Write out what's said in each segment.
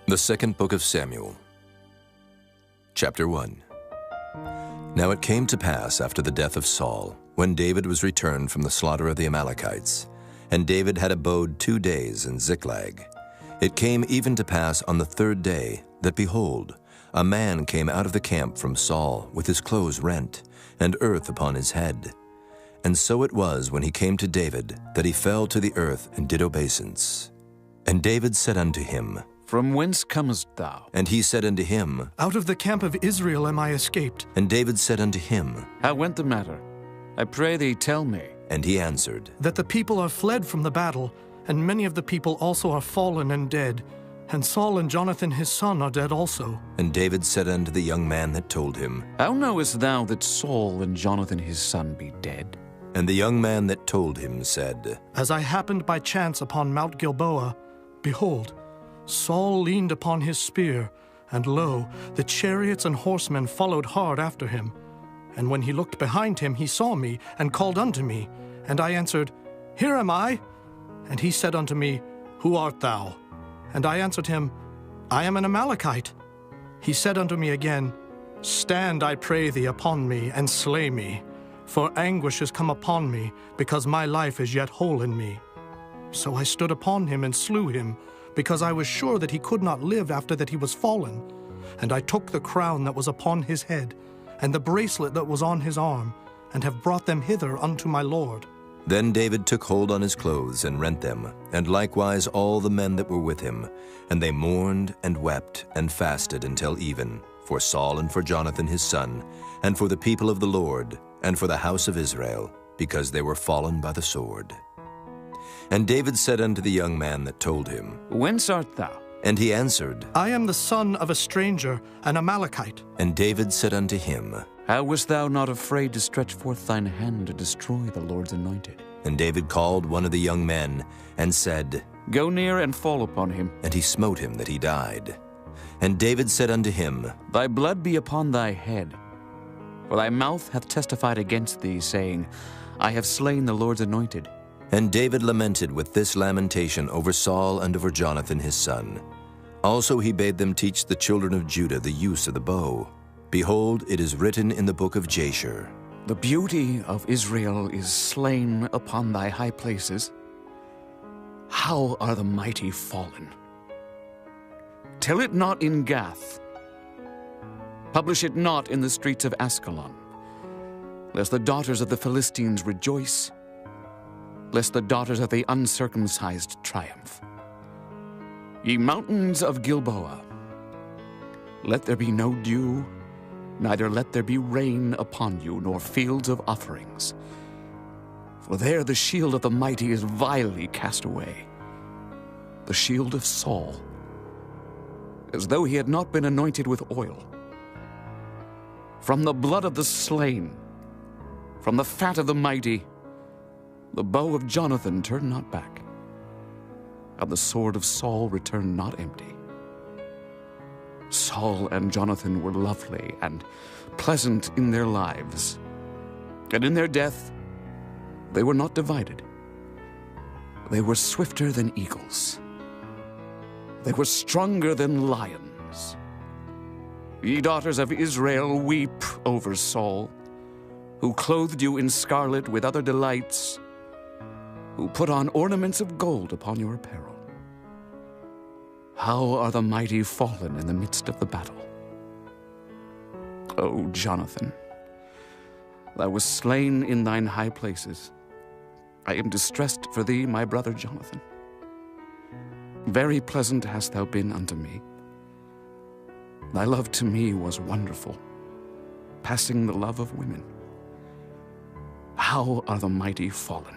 The second book of Samuel, chapter 1. Now it came to pass after the death of Saul, when David was returned from the slaughter of the Amalekites, and David had abode 2 days in Ziklag. It came even to pass on the 3rd day that, behold, a man came out of the camp from Saul with his clothes rent, and earth upon his head. And so it was, when he came to David, that he fell to the earth and did obeisance. And David said unto him, From whence comest thou? And he said unto him, Out of the camp of Israel am I escaped. And David said unto him, How went the matter? I pray thee, tell me. And he answered, That the people are fled from the battle, and many of the people also are fallen and dead. And Saul and Jonathan his son are dead also. And David said unto the young man that told him, How knowest thou that Saul and Jonathan his son be dead? And the young man that told him said, As I happened by chance upon Mount Gilboa, behold, Saul leaned upon his spear, and lo, the chariots and horsemen followed hard after him. And when he looked behind him, he saw me, and called unto me. And I answered, Here am I. And he said unto me, Who art thou? And I answered him, I am an Amalekite. He said unto me again, Stand, I pray thee, upon me, and slay me. For anguish is come upon me, because my life is yet whole in me. So I stood upon him and slew him, because I was sure that he could not live after that he was fallen. And I took the crown that was upon his head, and the bracelet that was on his arm, and have brought them hither unto my lord. Then David took hold on his clothes and rent them, and likewise all the men that were with him. And they mourned and wept and fasted until even, for Saul and for Jonathan his son, and for the people of the Lord, and for the house of Israel, because they were fallen by the sword. And David said unto the young man that told him, Whence art thou? And he answered, I am the son of a stranger, an Amalekite. And David said unto him, How wast thou not afraid to stretch forth thine hand to destroy the Lord's anointed? And David called one of the young men, and said, Go near and fall upon him. And he smote him that he died. And David said unto him, Thy blood be upon thy head. For thy mouth hath testified against thee, saying, I have slain the Lord's anointed. And David lamented with this lamentation over Saul and over Jonathan his son. Also he bade them teach the children of Judah the use of the bow. Behold, it is written in the book of Jasher, The beauty of Israel is slain upon thy high places. How are the mighty fallen? Tell it not in Gath. Publish it not in the streets of Askelon, lest the daughters of the Philistines rejoice, lest the daughters of the uncircumcised triumph. Ye mountains of Gilboa, let there be no dew, neither let there be rain upon you, nor fields of offerings. For there the shield of the mighty is vilely cast away, the shield of Saul, as though he had not been anointed with oil. From the blood of the slain, from the fat of the mighty, the bow of Jonathan turned not back, and the sword of Saul returned not empty. Saul and Jonathan were lovely and pleasant in their lives, and in their death they were not divided. They were swifter than eagles. They were stronger than lions. Ye daughters of Israel, weep over Saul, who clothed you in scarlet with other delights, who put on ornaments of gold upon your apparel. How are the mighty fallen in the midst of the battle? O Jonathan, thou wast slain in thine high places. I am distressed for thee, my brother Jonathan. Very pleasant hast thou been unto me. Thy love to me was wonderful, passing the love of women. How are the mighty fallen,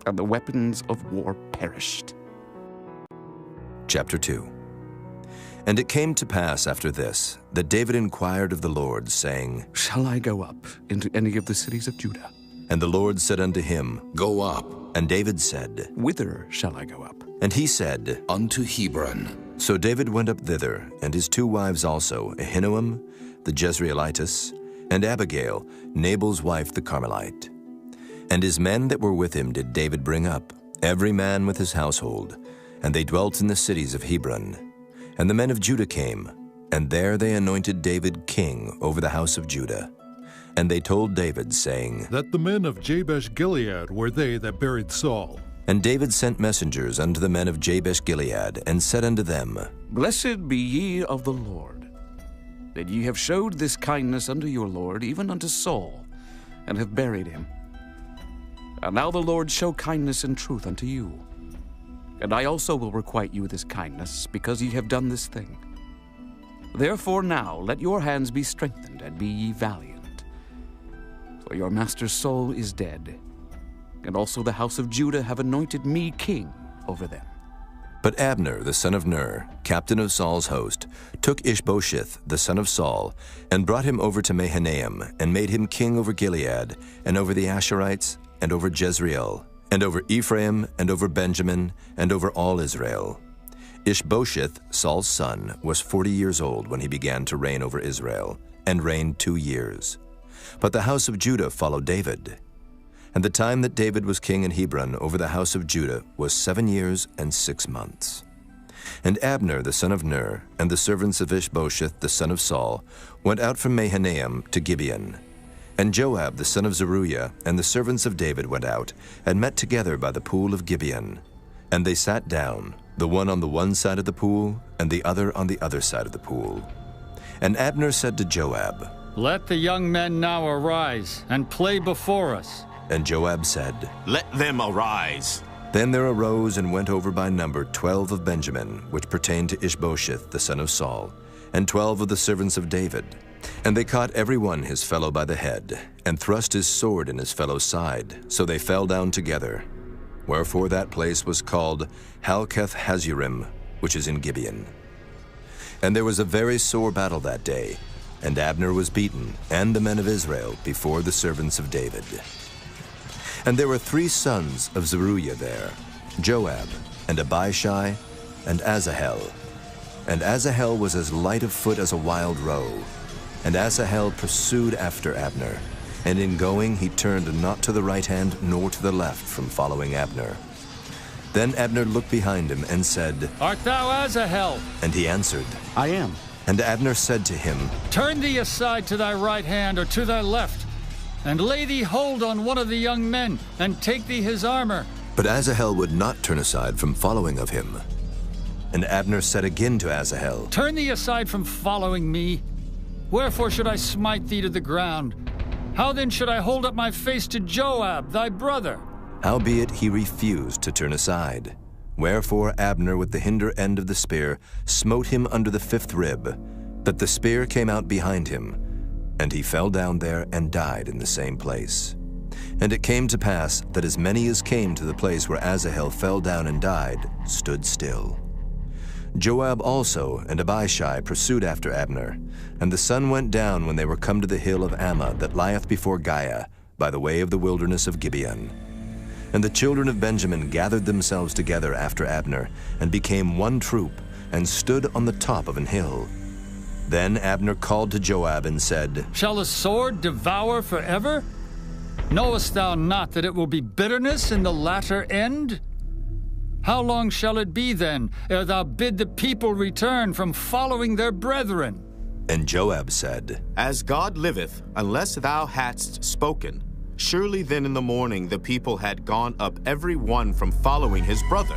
and the weapons of war perished? Chapter 2. And it came to pass after this, that David inquired of the Lord, saying, Shall I go up into any of the cities of Judah? And the Lord said unto him, Go up. And David said, Whither shall I go up? And he said, Unto Hebron. So David went up thither, and his 2 wives also, Ahinoam the Jezreelitess, and Abigail, Nabal's wife the Carmelite. And his men that were with him did David bring up, every man with his household, and they dwelt in the cities of Hebron. And the men of Judah came, and there they anointed David king over the house of Judah. And they told David, saying, That the men of Jabesh-Gilead were they that buried Saul. And David sent messengers unto the men of Jabesh-Gilead, and said unto them, Blessed be ye of the Lord, that ye have showed this kindness unto your Lord, even unto Saul, and have buried him. And now the Lord show kindness and truth unto you. And I also will requite you this kindness, because ye have done this thing. Therefore now let your hands be strengthened, and be ye valiant. For your master Saul is dead, and also the house of Judah have anointed me king over them. But Abner, the son of Ner, captain of Saul's host, took Ishbosheth, the son of Saul, and brought him over to Mahanaim, and made him king over Gilead, and over the Asherites, and over Jezreel, and over Ephraim, and over Benjamin, and over all Israel. Ishbosheth, Saul's son, was 40 years old when he began to reign over Israel, and reigned 2 years. But the house of Judah followed David. And the time that David was king in Hebron over the house of Judah was 7 years and 6 months. And Abner the son of Ner, and the servants of Ishbosheth the son of Saul, went out from Mahanaim to Gibeon. And Joab the son of Zeruiah, and the servants of David went out, and met together by the pool of Gibeon. And they sat down, the one on the one side of the pool, and the other on the other side of the pool. And Abner said to Joab, Let the young men now arise, and play before us. And Joab said, Let them arise. Then there arose and went over by number 12 of Benjamin, which pertained to Ishbosheth the son of Saul, and 12 of the servants of David. And they caught every one his fellow by the head, and thrust his sword in his fellow's side, so they fell down together. Wherefore that place was called Halketh-Hazurim, which is in Gibeon. And there was a very sore battle that day, and Abner was beaten, and the men of Israel, before the servants of David. And there were 3 sons of Zeruiah there, Joab, and Abishai, and Asahel. And Asahel was as light of foot as a wild roe. And Asahel pursued after Abner, and in going he turned not to the right hand nor to the left from following Abner. Then Abner looked behind him and said, Art thou Asahel? And he answered, I am. And Abner said to him, Turn thee aside to thy right hand or to thy left, and lay thee hold on one of the young men, and take thee his armor. But Asahel would not turn aside from following of him. And Abner said again to Asahel, Turn thee aside from following me. Wherefore should I smite thee to the ground? How then should I hold up my face to Joab, thy brother? Howbeit he refused to turn aside. Wherefore Abner with the hinder end of the spear smote him under the 5th rib, that the spear came out behind him, and he fell down there and died in the same place. And it came to pass that as many as came to the place where Asahel fell down and died stood still. Joab also and Abishai pursued after Abner, and the sun went down when they were come to the hill of Ammah that lieth before Giah, by the way of the wilderness of Gibeon. And the children of Benjamin gathered themselves together after Abner, and became one troop, and stood on the top of an hill. Then Abner called to Joab and said, Shall the sword devour forever? Knowest thou not that it will be bitterness in the latter end? How long shall it be then, ere thou bid the people return from following their brethren? And Joab said, As God liveth, unless thou hadst spoken, surely then in the morning the people had gone up every one from following his brother.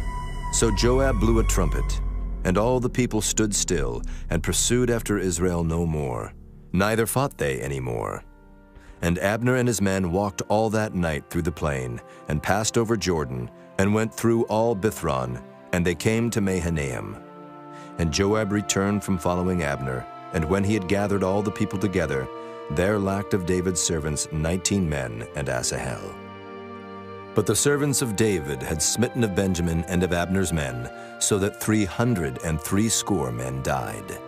So Joab blew a trumpet, and all the people stood still, and pursued after Israel no more, neither fought they any more. And Abner and his men walked all that night through the plain, and passed over Jordan, and went through all Bithron, and they came to Mahanaim. And Joab returned from following Abner, and when he had gathered all the people together, there lacked of David's servants 19 men and Asahel. But the servants of David had smitten of Benjamin and of Abner's men, so that 360 men died.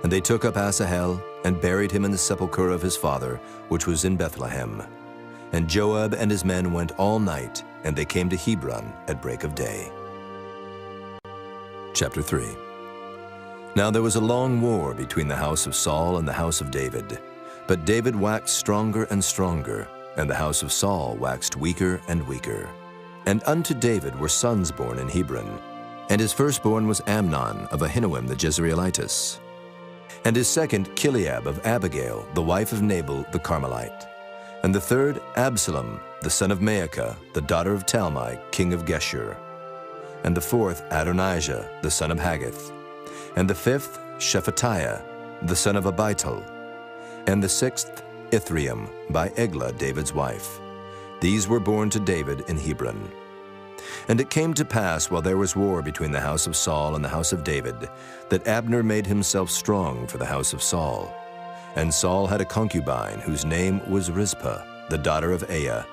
And they took up Asahel, and buried him in the sepulchre of his father, which was in Bethlehem. And Joab and his men went all night, and they came to Hebron at break of day. Chapter 3. Now there was a long war between the house of Saul and the house of David. But David waxed stronger and stronger, and the house of Saul waxed weaker and weaker. And unto David were sons born in Hebron. And his firstborn was Amnon of Ahinoam the Jezreelitess. And his second, Chileab of Abigail, the wife of Nabal the Carmelite. And the third, Absalom, the son of Maacah, the daughter of Talmai, king of Geshur. And the fourth, Adonijah, the son of Haggith. And the fifth, Shephatiah, the son of Abital. And the sixth, Ithream, by Eglah, David's wife. These were born to David in Hebron. And it came to pass, while there was war between the house of Saul and the house of David, that Abner made himself strong for the house of Saul. And Saul had a concubine, whose name was Rizpah, the daughter of Aiah.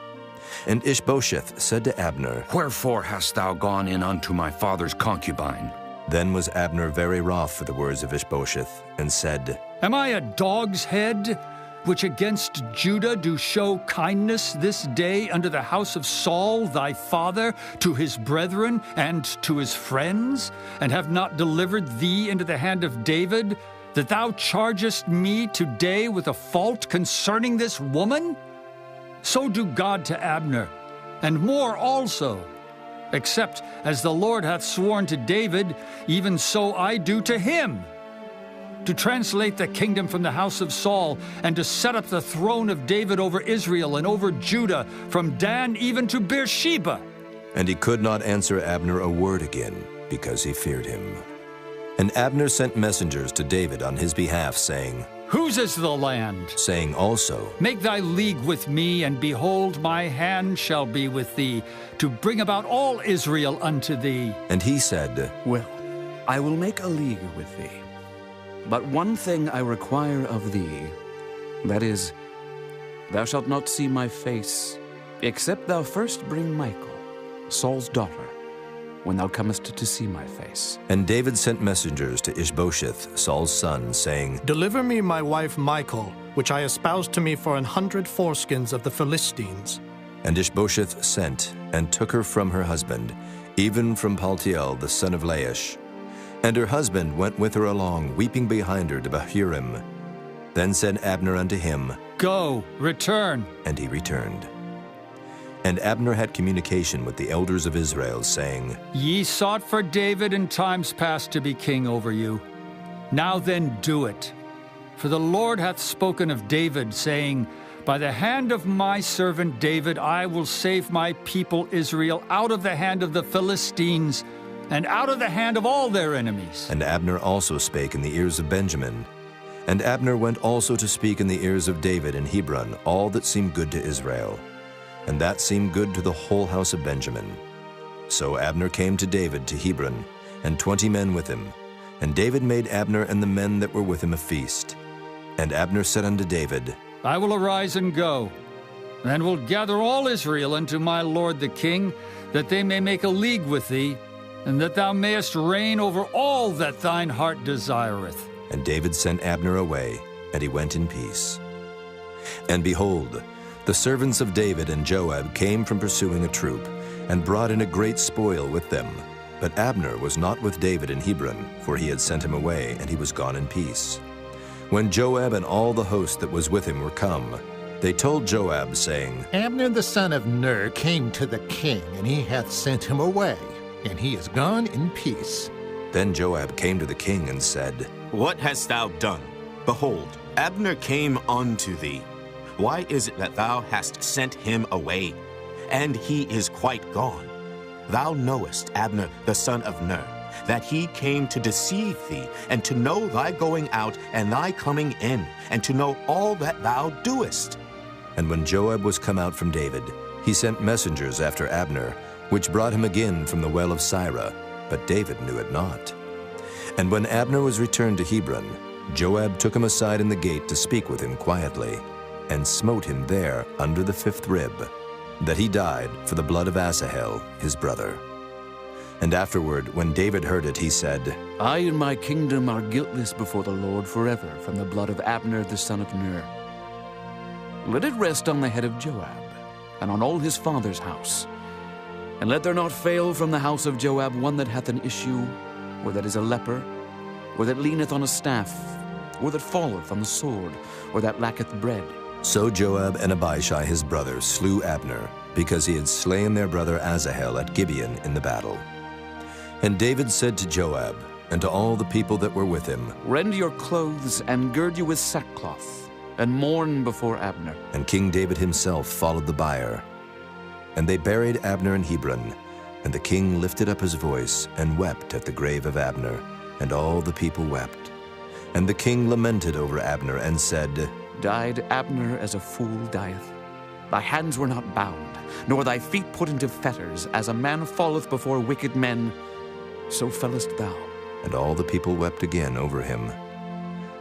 And Ishbosheth said to Abner, Wherefore hast thou gone in unto my father's concubine? Then was Abner very wroth for the words of Ishbosheth, and said, Am I a dog's head, which against Judah do show kindness this day unto the house of Saul thy father, to his brethren and to his friends, and have not delivered thee into the hand of David, that thou chargest me today with a fault concerning this woman? So do God to Abner, and more also. Except as the Lord hath sworn to David, even so I do to him, to translate the kingdom from the house of Saul, and to set up the throne of David over Israel and over Judah, from Dan even to Beersheba. And he could not answer Abner a word again, because he feared him. And Abner sent messengers to David on his behalf, saying, Whose is the land? Saying also, Make thy league with me, and behold, my hand shall be with thee, to bring about all Israel unto thee. And he said, Well, I will make a league with thee. But one thing I require of thee, that is, thou shalt not see my face, except thou first bring Michal, Saul's daughter, when thou comest to see my face. And David sent messengers to Ishbosheth, Saul's son, saying, Deliver me my wife Michal, which I espoused to me for 100 foreskins of the Philistines. And Ishbosheth sent, and took her from her husband, even from Paltiel the son of Laish. And her husband went with her along, weeping behind her to Bahurim. Then said Abner unto him, Go, return. And he returned. And Abner had communication with the elders of Israel, saying, Ye sought for David in times past to be king over you. Now then do it. For the Lord hath spoken of David, saying, By the hand of my servant David I will save my people Israel out of the hand of the Philistines, and out of the hand of all their enemies. And Abner also spake in the ears of Benjamin. And Abner went also to speak in the ears of David in Hebron all that seemed good to Israel. And that seemed good to the whole house of Benjamin. So Abner came to David to Hebron, and 20 men with him. And David made Abner and the men that were with him a feast. And Abner said unto David, I will arise and go, and will gather all Israel unto my lord the king, that they may make a league with thee, and that thou mayest reign over all that thine heart desireth. And David sent Abner away, and he went in peace. And behold, the servants of David and Joab came from pursuing a troop, and brought in a great spoil with them. But Abner was not with David in Hebron, for he had sent him away, and he was gone in peace. When Joab and all the host that was with him were come, they told Joab, saying, Abner the son of Ner came to the king, and he hath sent him away, and he is gone in peace. Then Joab came to the king and said, What hast thou done? Behold, Abner came unto thee. Why is it that thou hast sent him away? And he is quite gone. Thou knowest, Abner the son of Ner, that he came to deceive thee, and to know thy going out and thy coming in, and to know all that thou doest. And when Joab was come out from David, he sent messengers after Abner, which brought him again from the well of Sirah, but David knew it not. And when Abner was returned to Hebron, Joab took him aside in the gate to speak with him quietly, and smote him there under the 5th rib, that he died for the blood of Asahel, his brother. And afterward, when David heard it, he said, I and my kingdom are guiltless before the Lord forever from the blood of Abner the son of Ner. Let it rest on the head of Joab, and on all his father's house. And let there not fail from the house of Joab one that hath an issue, or that is a leper, or that leaneth on a staff, or that falleth on the sword, or that lacketh bread. So Joab and Abishai his brother slew Abner, because he had slain their brother Asahel at Gibeon in the battle. And David said to Joab and to all the people that were with him, Rend your clothes and gird you with sackcloth, and mourn before Abner. And King David himself followed the bier. And they buried Abner in Hebron, and the king lifted up his voice and wept at the grave of Abner, and all the people wept. And the king lamented over Abner and said, Died Abner as a fool dieth? Thy hands were not bound, nor thy feet put into fetters, as a man falleth before wicked men, so fellest thou. And all the people wept again over him.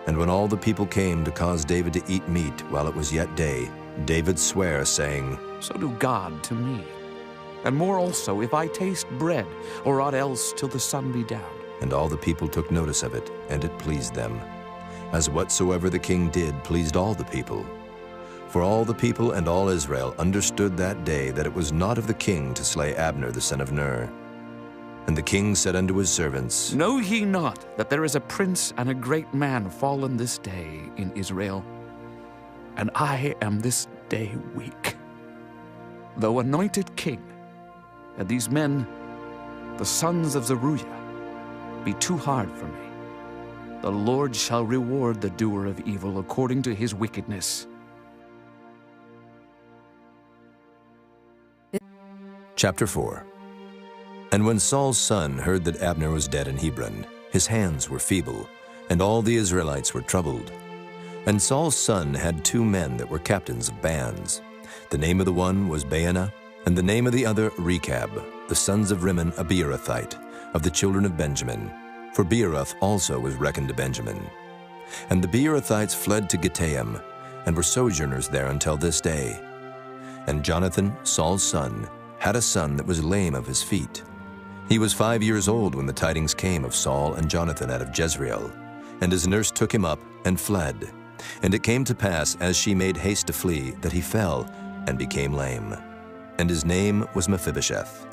And when all the people came to cause David to eat meat while it was yet day, David sware, saying, So do God to me, and more also, if I taste bread, or aught else till the sun be down. And all the people took notice of it, and it pleased them, as whatsoever the king did pleased all the people. For all the people and all Israel understood that day that it was not of the king to slay Abner the son of Ner. And the king said unto his servants, Know ye not that there is a prince and a great man fallen this day in Israel? And I am this day weak, though anointed king, and these men, the sons of Zeruiah, be too hard for me. The Lord shall reward the doer of evil according to his wickedness. Chapter 4. And when Saul's son heard that Abner was dead in Hebron, his hands were feeble, and all the Israelites were troubled. And Saul's son had 2 men that were captains of bands. The name of the one was Baanah, and the name of the other Rechab, the sons of Rimmon a Beerothite, of the children of Benjamin. For Beeroth also was reckoned to Benjamin. And the Beerothites fled to Gittaim, and were sojourners there until this day. And Jonathan, Saul's son, had a son that was lame of his feet. He was 5 years old when the tidings came of Saul and Jonathan out of Jezreel. And his nurse took him up and fled. And it came to pass, as she made haste to flee, that he fell and became lame. And his name was Mephibosheth.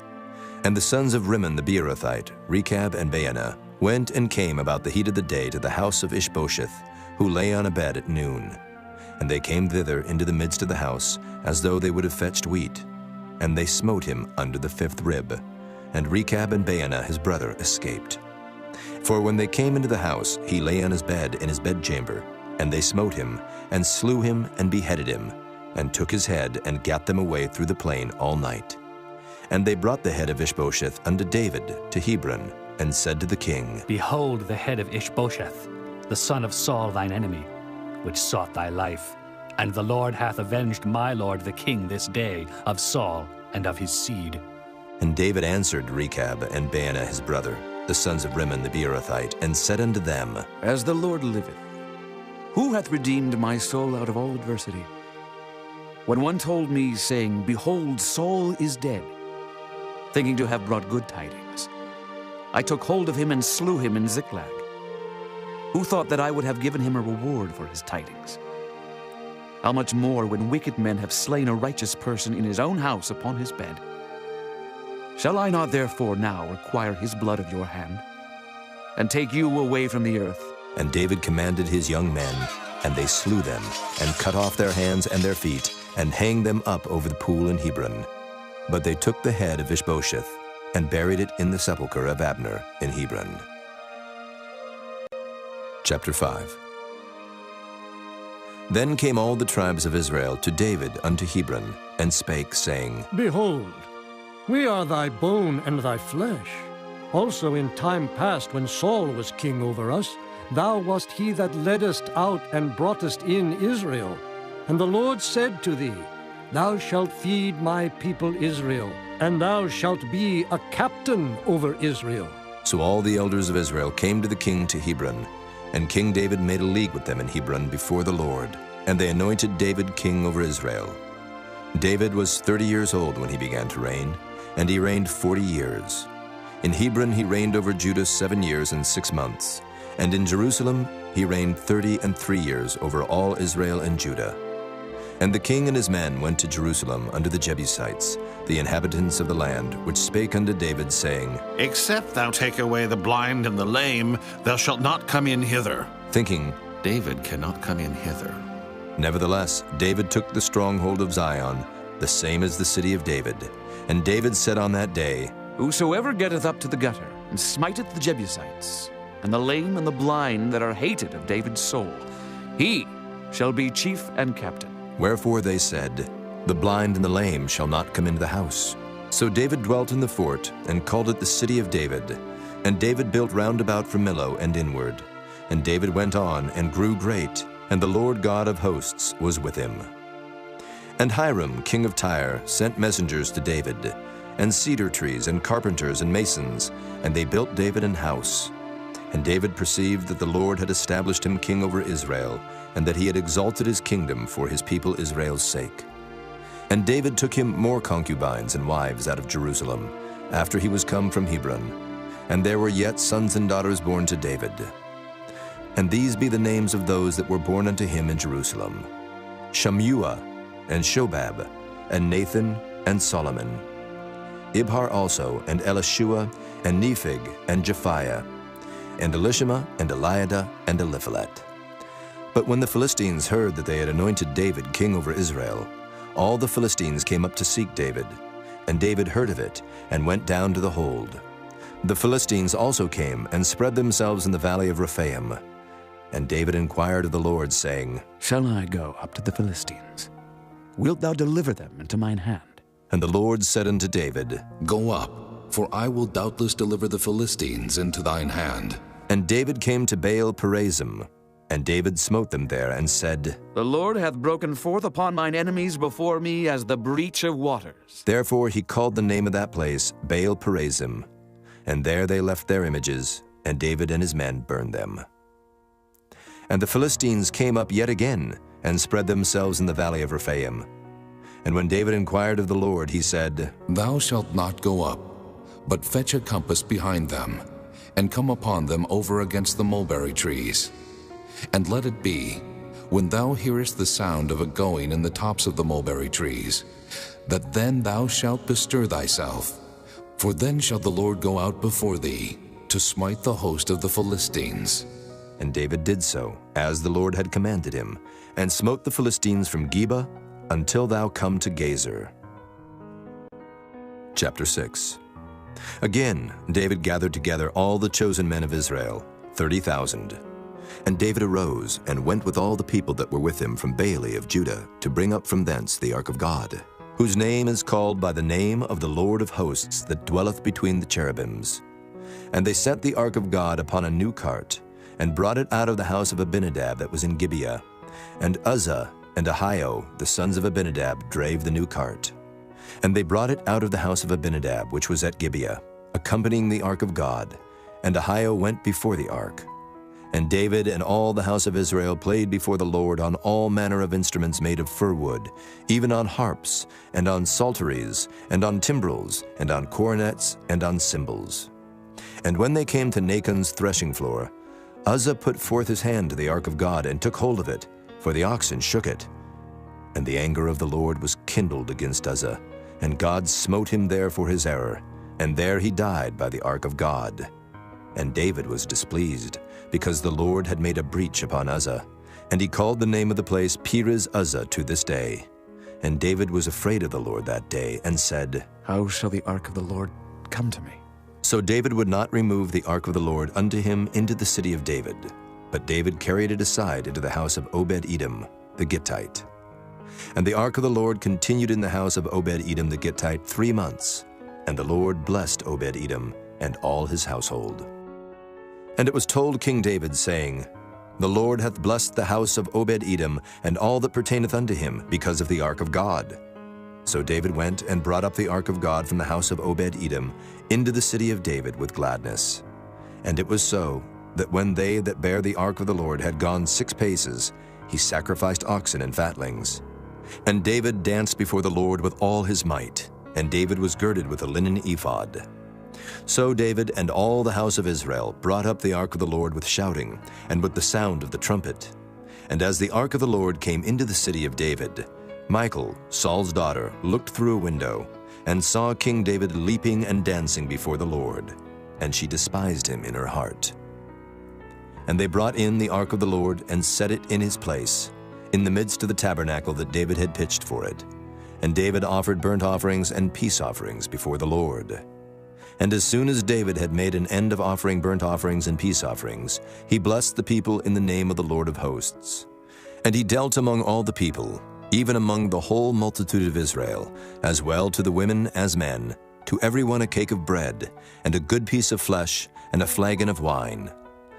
And the sons of Rimmon the Beerothite, Rechab and Baanah, went and came about the heat of the day to the house of Ishbosheth, who lay on a bed at noon. And they came thither into the midst of the house, as though they would have fetched wheat. And they smote him under the 5th rib. And Rechab and Baanah his brother escaped. For when they came into the house, he lay on his bed in his bedchamber. And they smote him, and slew him, and beheaded him, and took his head, and gat them away through the plain all night. And they brought the head of Ishbosheth unto David to Hebron, and said to the king, Behold the head of Ishbosheth, the son of Saul thine enemy, which sought thy life. And the Lord hath avenged my lord the king this day of Saul and of his seed. And David answered Rechab and Baanah his brother, the sons of Rimmon the Beerothite, and said unto them, As the Lord liveth, who hath redeemed my soul out of all adversity? When one told me, saying, Behold, Saul is dead, thinking to have brought good tidings, I took hold of him and slew him in Ziklag. Who thought that I would have given him a reward for his tidings? How much more when wicked men have slain a righteous person in his own house upon his bed? Shall I not therefore now require his blood of your hand, and take you away from the earth? And David commanded his young men, and they slew them, and cut off their hands and their feet, and hanged them up over the pool in Hebron. But they took the head of Ishbosheth, and buried it in the sepulchre of Abner in Hebron. Chapter 5. Then came all the tribes of Israel to David unto Hebron, and spake, saying, Behold, we are thy bone and thy flesh. Also in time past, when Saul was king over us, thou wast he that leddest out and broughtest in Israel. And the Lord said to thee, Thou shalt feed my people Israel, and thou shalt be a captain over Israel. So all the elders of Israel came to the king to Hebron, and King David made a league with them in Hebron before the Lord, and they anointed David king over Israel. David was 30 years old when he began to reign, and he reigned 40 years. In Hebron he reigned over Judah 7 years and 6 months, and in Jerusalem he reigned 33 years over all Israel and Judah. And the king and his men went to Jerusalem unto the Jebusites, the inhabitants of the land, which spake unto David, saying, Except thou take away the blind and the lame, thou shalt not come in hither. Thinking, David cannot come in hither. Nevertheless, David took the stronghold of Zion, the same as the city of David. And David said on that day, Whosoever getteth up to the gutter, and smiteth the Jebusites, and the lame and the blind that are hated of David's soul. He shall be chief and captain. Wherefore they said, The blind and the lame shall not come into the house. So David dwelt in the fort, and called it the city of David. And David built round about from Millo and inward. And David went on, and grew great, and the Lord God of hosts was with him. And Hiram, king of Tyre, sent messengers to David, and cedar trees, and carpenters, and masons, and they built David an house. And David perceived that the Lord had established him king over Israel, and that he had exalted his kingdom for his people Israel's sake. And David took him more concubines and wives out of Jerusalem, after he was come from Hebron. And there were yet sons and daughters born to David. And these be the names of those that were born unto him in Jerusalem: Shammua, and Shobab, and Nathan, and Solomon. Ibhar also, and Elishua, and Nephig, and Japhiah, and Elishama, and Eliada, and Eliphalet. But when the Philistines heard that they had anointed David king over Israel, all the Philistines came up to seek David. And David heard of it, and went down to the hold. The Philistines also came, and spread themselves in the valley of Rephaim. And David inquired of the Lord, saying, Shall I go up to the Philistines? Wilt thou deliver them into mine hand? And the Lord said unto David, Go up, for I will doubtless deliver the Philistines into thine hand. And David came to Baal Perazim, and David smote them there, and said, The Lord hath broken forth upon mine enemies before me as the breach of waters. Therefore he called the name of that place Baal Perazim. And there they left their images, and David and his men burned them. And the Philistines came up yet again, and spread themselves in the valley of Rephaim. And when David inquired of the Lord, he said, Thou shalt not go up, but fetch a compass behind them, and come upon them over against the mulberry trees. And let it be, when thou hearest the sound of a going in the tops of the mulberry trees, that then thou shalt bestir thyself, for then shall the Lord go out before thee, to smite the host of the Philistines. And David did so, as the Lord had commanded him, and smote the Philistines from Geba until thou come to Gazer. Chapter 6. Again David gathered together all the chosen men of Israel, 30,000. And David arose, and went with all the people that were with him from Baale of Judah, to bring up from thence the ark of God, whose name is called by the name of the Lord of hosts, that dwelleth between the cherubims. And they set the ark of God upon a new cart, and brought it out of the house of Abinadab that was in Gibeah. And Uzzah and Ahio, the sons of Abinadab, drave the new cart. And they brought it out of the house of Abinadab, which was at Gibeah, accompanying the ark of God. And Ahio went before the ark. And David and all the house of Israel played before the Lord on all manner of instruments made of fir wood, even on harps, and on psalteries, and on timbrels, and on cornets, and on cymbals. And when they came to Nachon's threshing floor, Uzzah put forth his hand to the ark of God, and took hold of it, for the oxen shook it. And the anger of the Lord was kindled against Uzzah, and God smote him there for his error, and there he died by the ark of God. And David was displeased, because the Lord had made a breach upon Uzzah, and he called the name of the place Perez Uzzah to this day. And David was afraid of the Lord that day, and said, How shall the ark of the Lord come to me? So David would not remove the ark of the Lord unto him into the city of David, but David carried it aside into the house of Obed-Edom the Gittite. And the ark of the Lord continued in the house of Obed-Edom the Gittite 3 months, and the Lord blessed Obed-Edom and all his household. And it was told King David, saying, The Lord hath blessed the house of Obed-Edom and all that pertaineth unto him, because of the ark of God. So David went and brought up the ark of God from the house of Obed-Edom into the city of David with gladness. And it was so, that when they that bare the ark of the Lord had gone 6 paces, he sacrificed oxen and fatlings. And David danced before the Lord with all his might, and David was girded with a linen ephod. So David and all the house of Israel brought up the ark of the Lord with shouting, and with the sound of the trumpet. And as the ark of the Lord came into the city of David, Michal, Saul's daughter, looked through a window, and saw King David leaping and dancing before the Lord, and she despised him in her heart. And they brought in the ark of the Lord, and set it in his place, in the midst of the tabernacle that David had pitched for it. And David offered burnt offerings and peace offerings before the Lord. And as soon as David had made an end of offering burnt offerings and peace offerings, he blessed the people in the name of the Lord of hosts. And he dealt among all the people, even among the whole multitude of Israel, as well to the women as men, to every one a cake of bread, and a good piece of flesh, and a flagon of wine.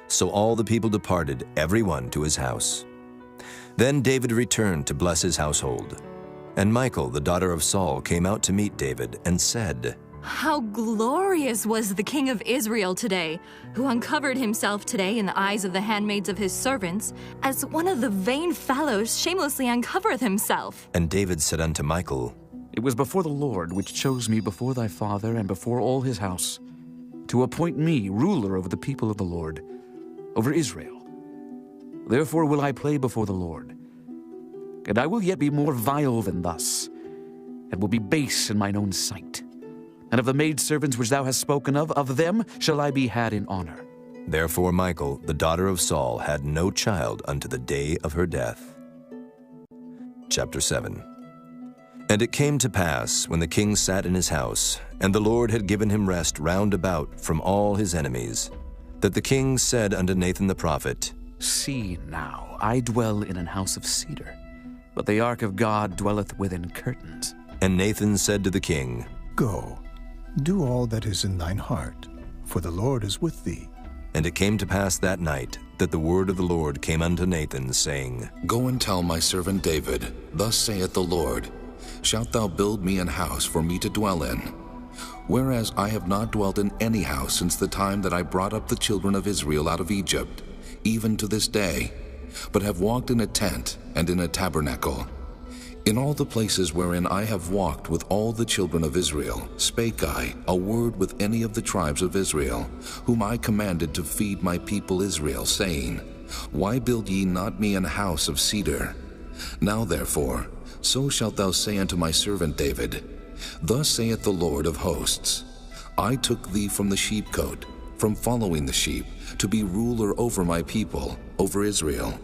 So all the people departed, every one to his house. Then David returned to bless his household. And Michal, the daughter of Saul, came out to meet David, and said, "How glorious was the king of Israel today, who uncovered himself today in the eyes of the handmaids of his servants, as one of the vain fellows shamelessly uncovereth himself." And David said unto Michal, "It was before the Lord which chose me before thy father and before all his house, to appoint me ruler over the people of the Lord, over Israel. Therefore will I play before the Lord. And I will yet be more vile than thus, and will be base in mine own sight. And of the maidservants which thou hast spoken of them shall I be had in honor." Therefore Michal, the daughter of Saul, had no child unto the day of her death. Chapter 7. And it came to pass, when the king sat in his house, and the Lord had given him rest round about from all his enemies, that the king said unto Nathan the prophet, "See now, I dwell in an house of cedar, but the ark of God dwelleth within curtains." And Nathan said to the king, "Go, do all that is in thine heart, for the Lord is with thee." And it came to pass that night that the word of the Lord came unto Nathan, saying, "Go and tell my servant David, Thus saith the Lord, Shalt thou build me an house for me to dwell in? Whereas I have not dwelt in any house since the time that I brought up the children of Israel out of Egypt, even to this day, but have walked in a tent and in a tabernacle. In all the places wherein I have walked with all the children of Israel, spake I a word with any of the tribes of Israel, whom I commanded to feed my people Israel, saying, Why build ye not me an house of cedar? Now therefore, so shalt thou say unto my servant David, Thus saith the Lord of hosts, I took thee from the sheepcote, from following the sheep, to be ruler over my people, over Israel.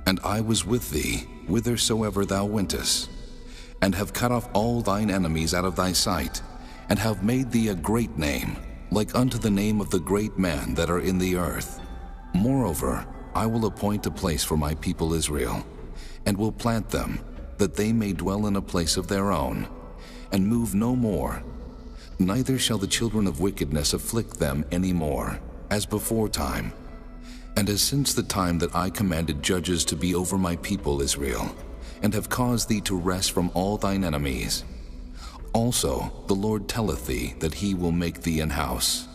And I was with thee, whithersoever thou wentest, and have cut off all thine enemies out of thy sight, and have made thee a great name, like unto the name of the great men that are in the earth. Moreover, I will appoint a place for my people Israel, and will plant them, that they may dwell in a place of their own, and move no more. Neither shall the children of wickedness afflict them any more, as before time, and as since the time that I commanded judges to be over my people Israel, and have caused thee to rest from all thine enemies. Also the Lord telleth thee that he will make thee an house.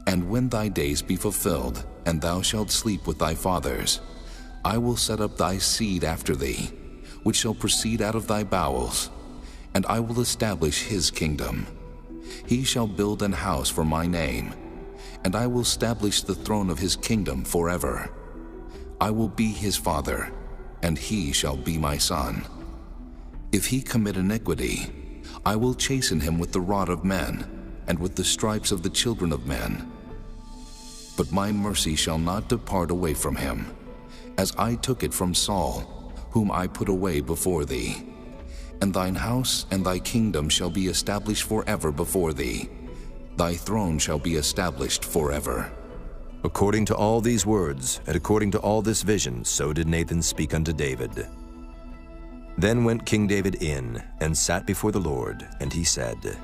And when thy days be fulfilled, and thou shalt sleep with thy fathers, I will set up thy seed after thee, which shall proceed out of thy bowels, and I will establish his kingdom. He shall build an house for my name, and I will establish the throne of his kingdom forever. I will be his father, and he shall be my son. If he commit iniquity, I will chasten him with the rod of men, and with the stripes of the children of men. But my mercy shall not depart away from him, as I took it from Saul, whom I put away before thee. And thine house and thy kingdom shall be established forever before thee. Thy throne shall be established forever." According to all these words, and according to all this vision, so did Nathan speak unto David. Then went King David in, and sat before the Lord, and he said,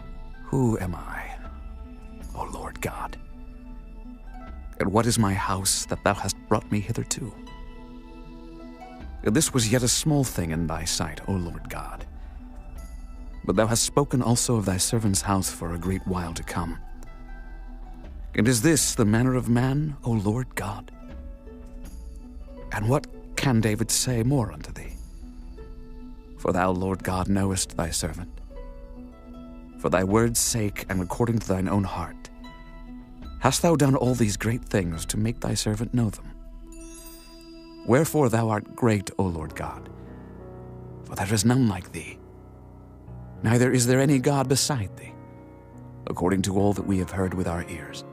Who am I, O Lord God? And what is my house that thou hast brought me hitherto? This was yet a small thing in thy sight, O Lord God. But thou hast spoken also of thy servant's house for a great while to come. And is this the manner of man, O Lord God? And what can David say more unto thee? For thou, Lord God, knowest thy servant. For thy word's sake, and according to thine own heart, hast thou done all these great things to make thy servant know them. Wherefore thou art great, O Lord God, for there is none like thee, neither is there any God beside thee, according to all that we have heard with our ears.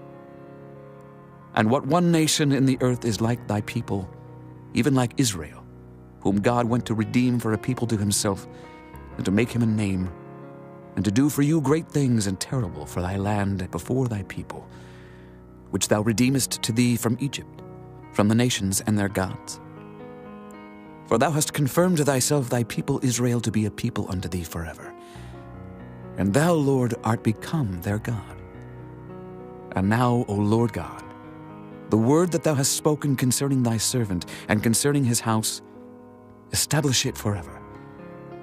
And what one nation in the earth is like thy people, even like Israel, whom God went to redeem for a people to himself, and to make him a name, and to do for you great things and terrible for thy land before thy people, which thou redeemest to thee from Egypt, from the nations and their gods. For thou hast confirmed to thyself thy people Israel to be a people unto thee forever. And thou, Lord, art become their God. And now, O Lord God, the word that thou hast spoken concerning thy servant and concerning his house, establish it forever,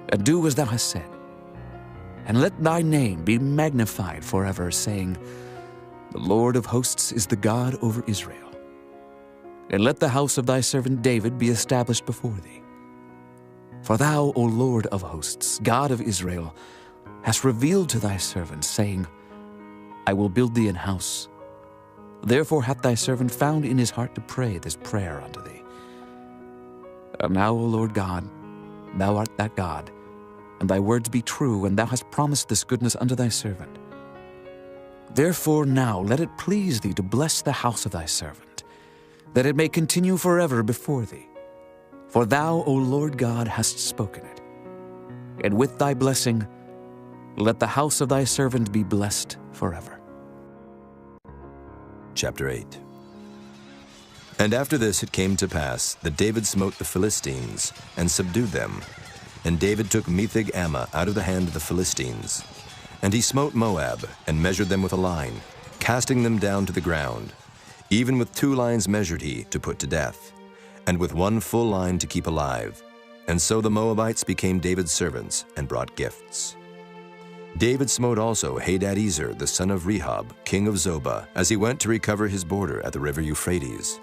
and do as thou hast said. And let thy name be magnified forever, saying, The Lord of hosts is the God over Israel. And let the house of thy servant David be established before thee. For thou, O Lord of hosts, God of Israel, hast revealed to thy servant, saying, I will build thee an house. Therefore hath thy servant found in his heart to pray this prayer unto thee. And now, O Lord God, thou art that God, and thy words be true, and thou hast promised this goodness unto thy servant. Therefore now let it please thee to bless the house of thy servant, that it may continue forever before thee. For thou, O Lord God, hast spoken it. And with thy blessing, let the house of thy servant be blessed forever. Chapter 8. And after this it came to pass that David smote the Philistines and subdued them. And David took Metheg-Ammah out of the hand of the Philistines. And he smote Moab and measured them with a line, casting them down to the ground. Even with 2 lines measured he to put to death, and with 1 full line to keep alive. And so the Moabites became David's servants and brought gifts. David smote also Hadadezer, the son of Rehob, king of Zobah, as he went to recover his border at the river Euphrates.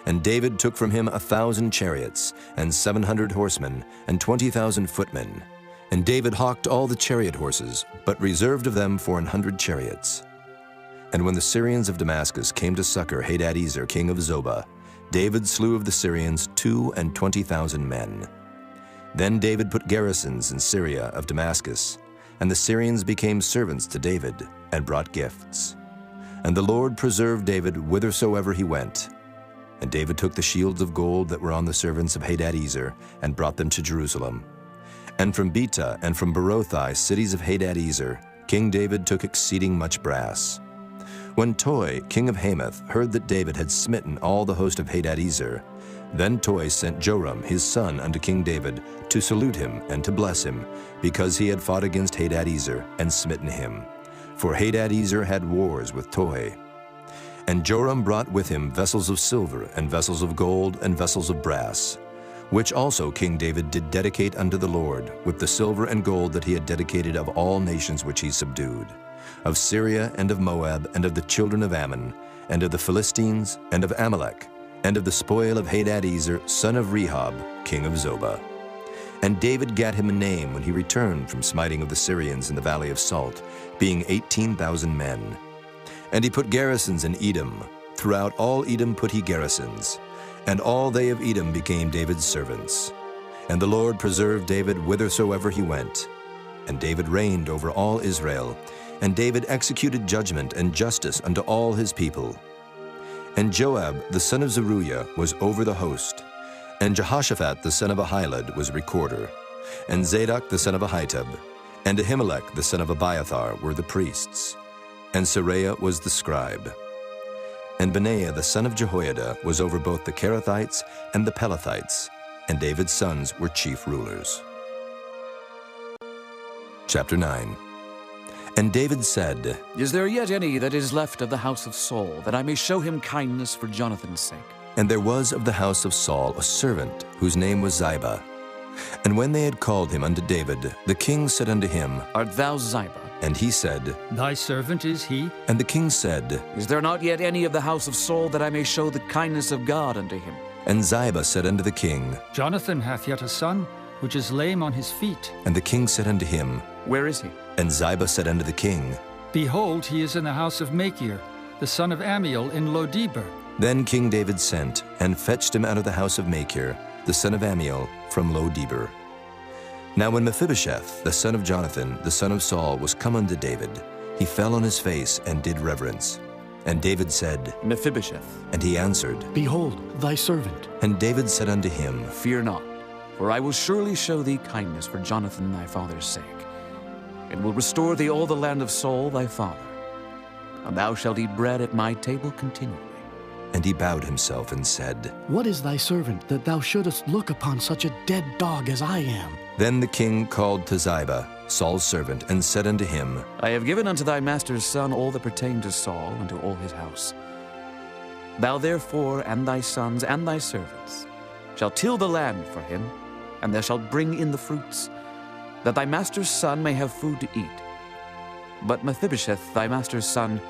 And David took from him 1,000 chariots, and 700 horsemen, and 20,000 footmen. And David hawked all the chariot horses, but reserved of them 400 chariots. And when the Syrians of Damascus came to succor Hadadezer, king of Zobah, David slew of the Syrians 22,000 men. Then David put garrisons in Syria of Damascus, and the Syrians became servants to David, and brought gifts. And the Lord preserved David whithersoever he went. And David took the shields of gold that were on the servants of Hadadezer, and brought them to Jerusalem. And from Betah and from Berothai, cities of Hadadezer, King David took exceeding much brass. When Toi, king of Hamath, heard that David had smitten all the host of Hadadezer, then Toi sent Joram his son unto King David to salute him and to bless him, because he had fought against Hadadezer and smitten him. For Hadadezer had wars with Toi. And Joram brought with him vessels of silver and vessels of gold and vessels of brass, which also King David did dedicate unto the Lord, with the silver and gold that he had dedicated of all nations which he subdued, of Syria and of Moab and of the children of Ammon, and of the Philistines and of Amalek, and of the spoil of Hadadezer, son of Rehob, king of Zobah. And David gat him a name when he returned from smiting of the Syrians in the valley of Salt, being 18,000 men. And he put garrisons in Edom. Throughout all Edom put he garrisons. And all they of Edom became David's servants. And the Lord preserved David whithersoever he went. And David reigned over all Israel. And David executed judgment and justice unto all his people. And Joab the son of Zeruiah was over the host. And Jehoshaphat the son of Ahilud was recorder. And Zadok the son of Ahitub, and Ahimelech the son of Abiathar were the priests. And Seraiah was the scribe. And Benaiah the son of Jehoiada was over both the Kerethites and the Pelethites, and David's sons were chief rulers. Chapter 9. And David said, Is there yet any that is left of the house of Saul, that I may show him kindness for Jonathan's sake? And there was of the house of Saul a servant, whose name was Ziba. And when they had called him unto David, the king said unto him, Art thou Ziba? And he said, Thy servant is he. And the king said, Is there not yet any of the house of Saul, that I may show the kindness of God unto him? And Ziba said unto the king, Jonathan hath yet a son, which is lame on his feet. And the king said unto him, Where is he? And Ziba said unto the king, Behold, he is in the house of Machir, the son of Ammiel in Lo-debar. Then King David sent, and fetched him out of the house of Machir, the son of Ammiel, from Lo-debar. Now when Mephibosheth, the son of Jonathan, the son of Saul, was come unto David, he fell on his face and did reverence. And David said, Mephibosheth. And he answered, Behold, thy servant. And David said unto him, Fear not, for I will surely show thee kindness for Jonathan thy father's sake. and will restore thee all the land of Saul thy father. And thou shalt eat bread at my table continually. And he bowed himself and said, What is thy servant, that thou shouldest look upon such a dead dog as I am? Then the king called to Ziba, Saul's servant, and said unto him, I have given unto thy master's son all that pertained to Saul and to all his house. Thou therefore and thy sons and thy servants shalt till the land for him, and thou shalt bring in the fruits, that thy master's son may have food to eat. But Mephibosheth, thy master's son,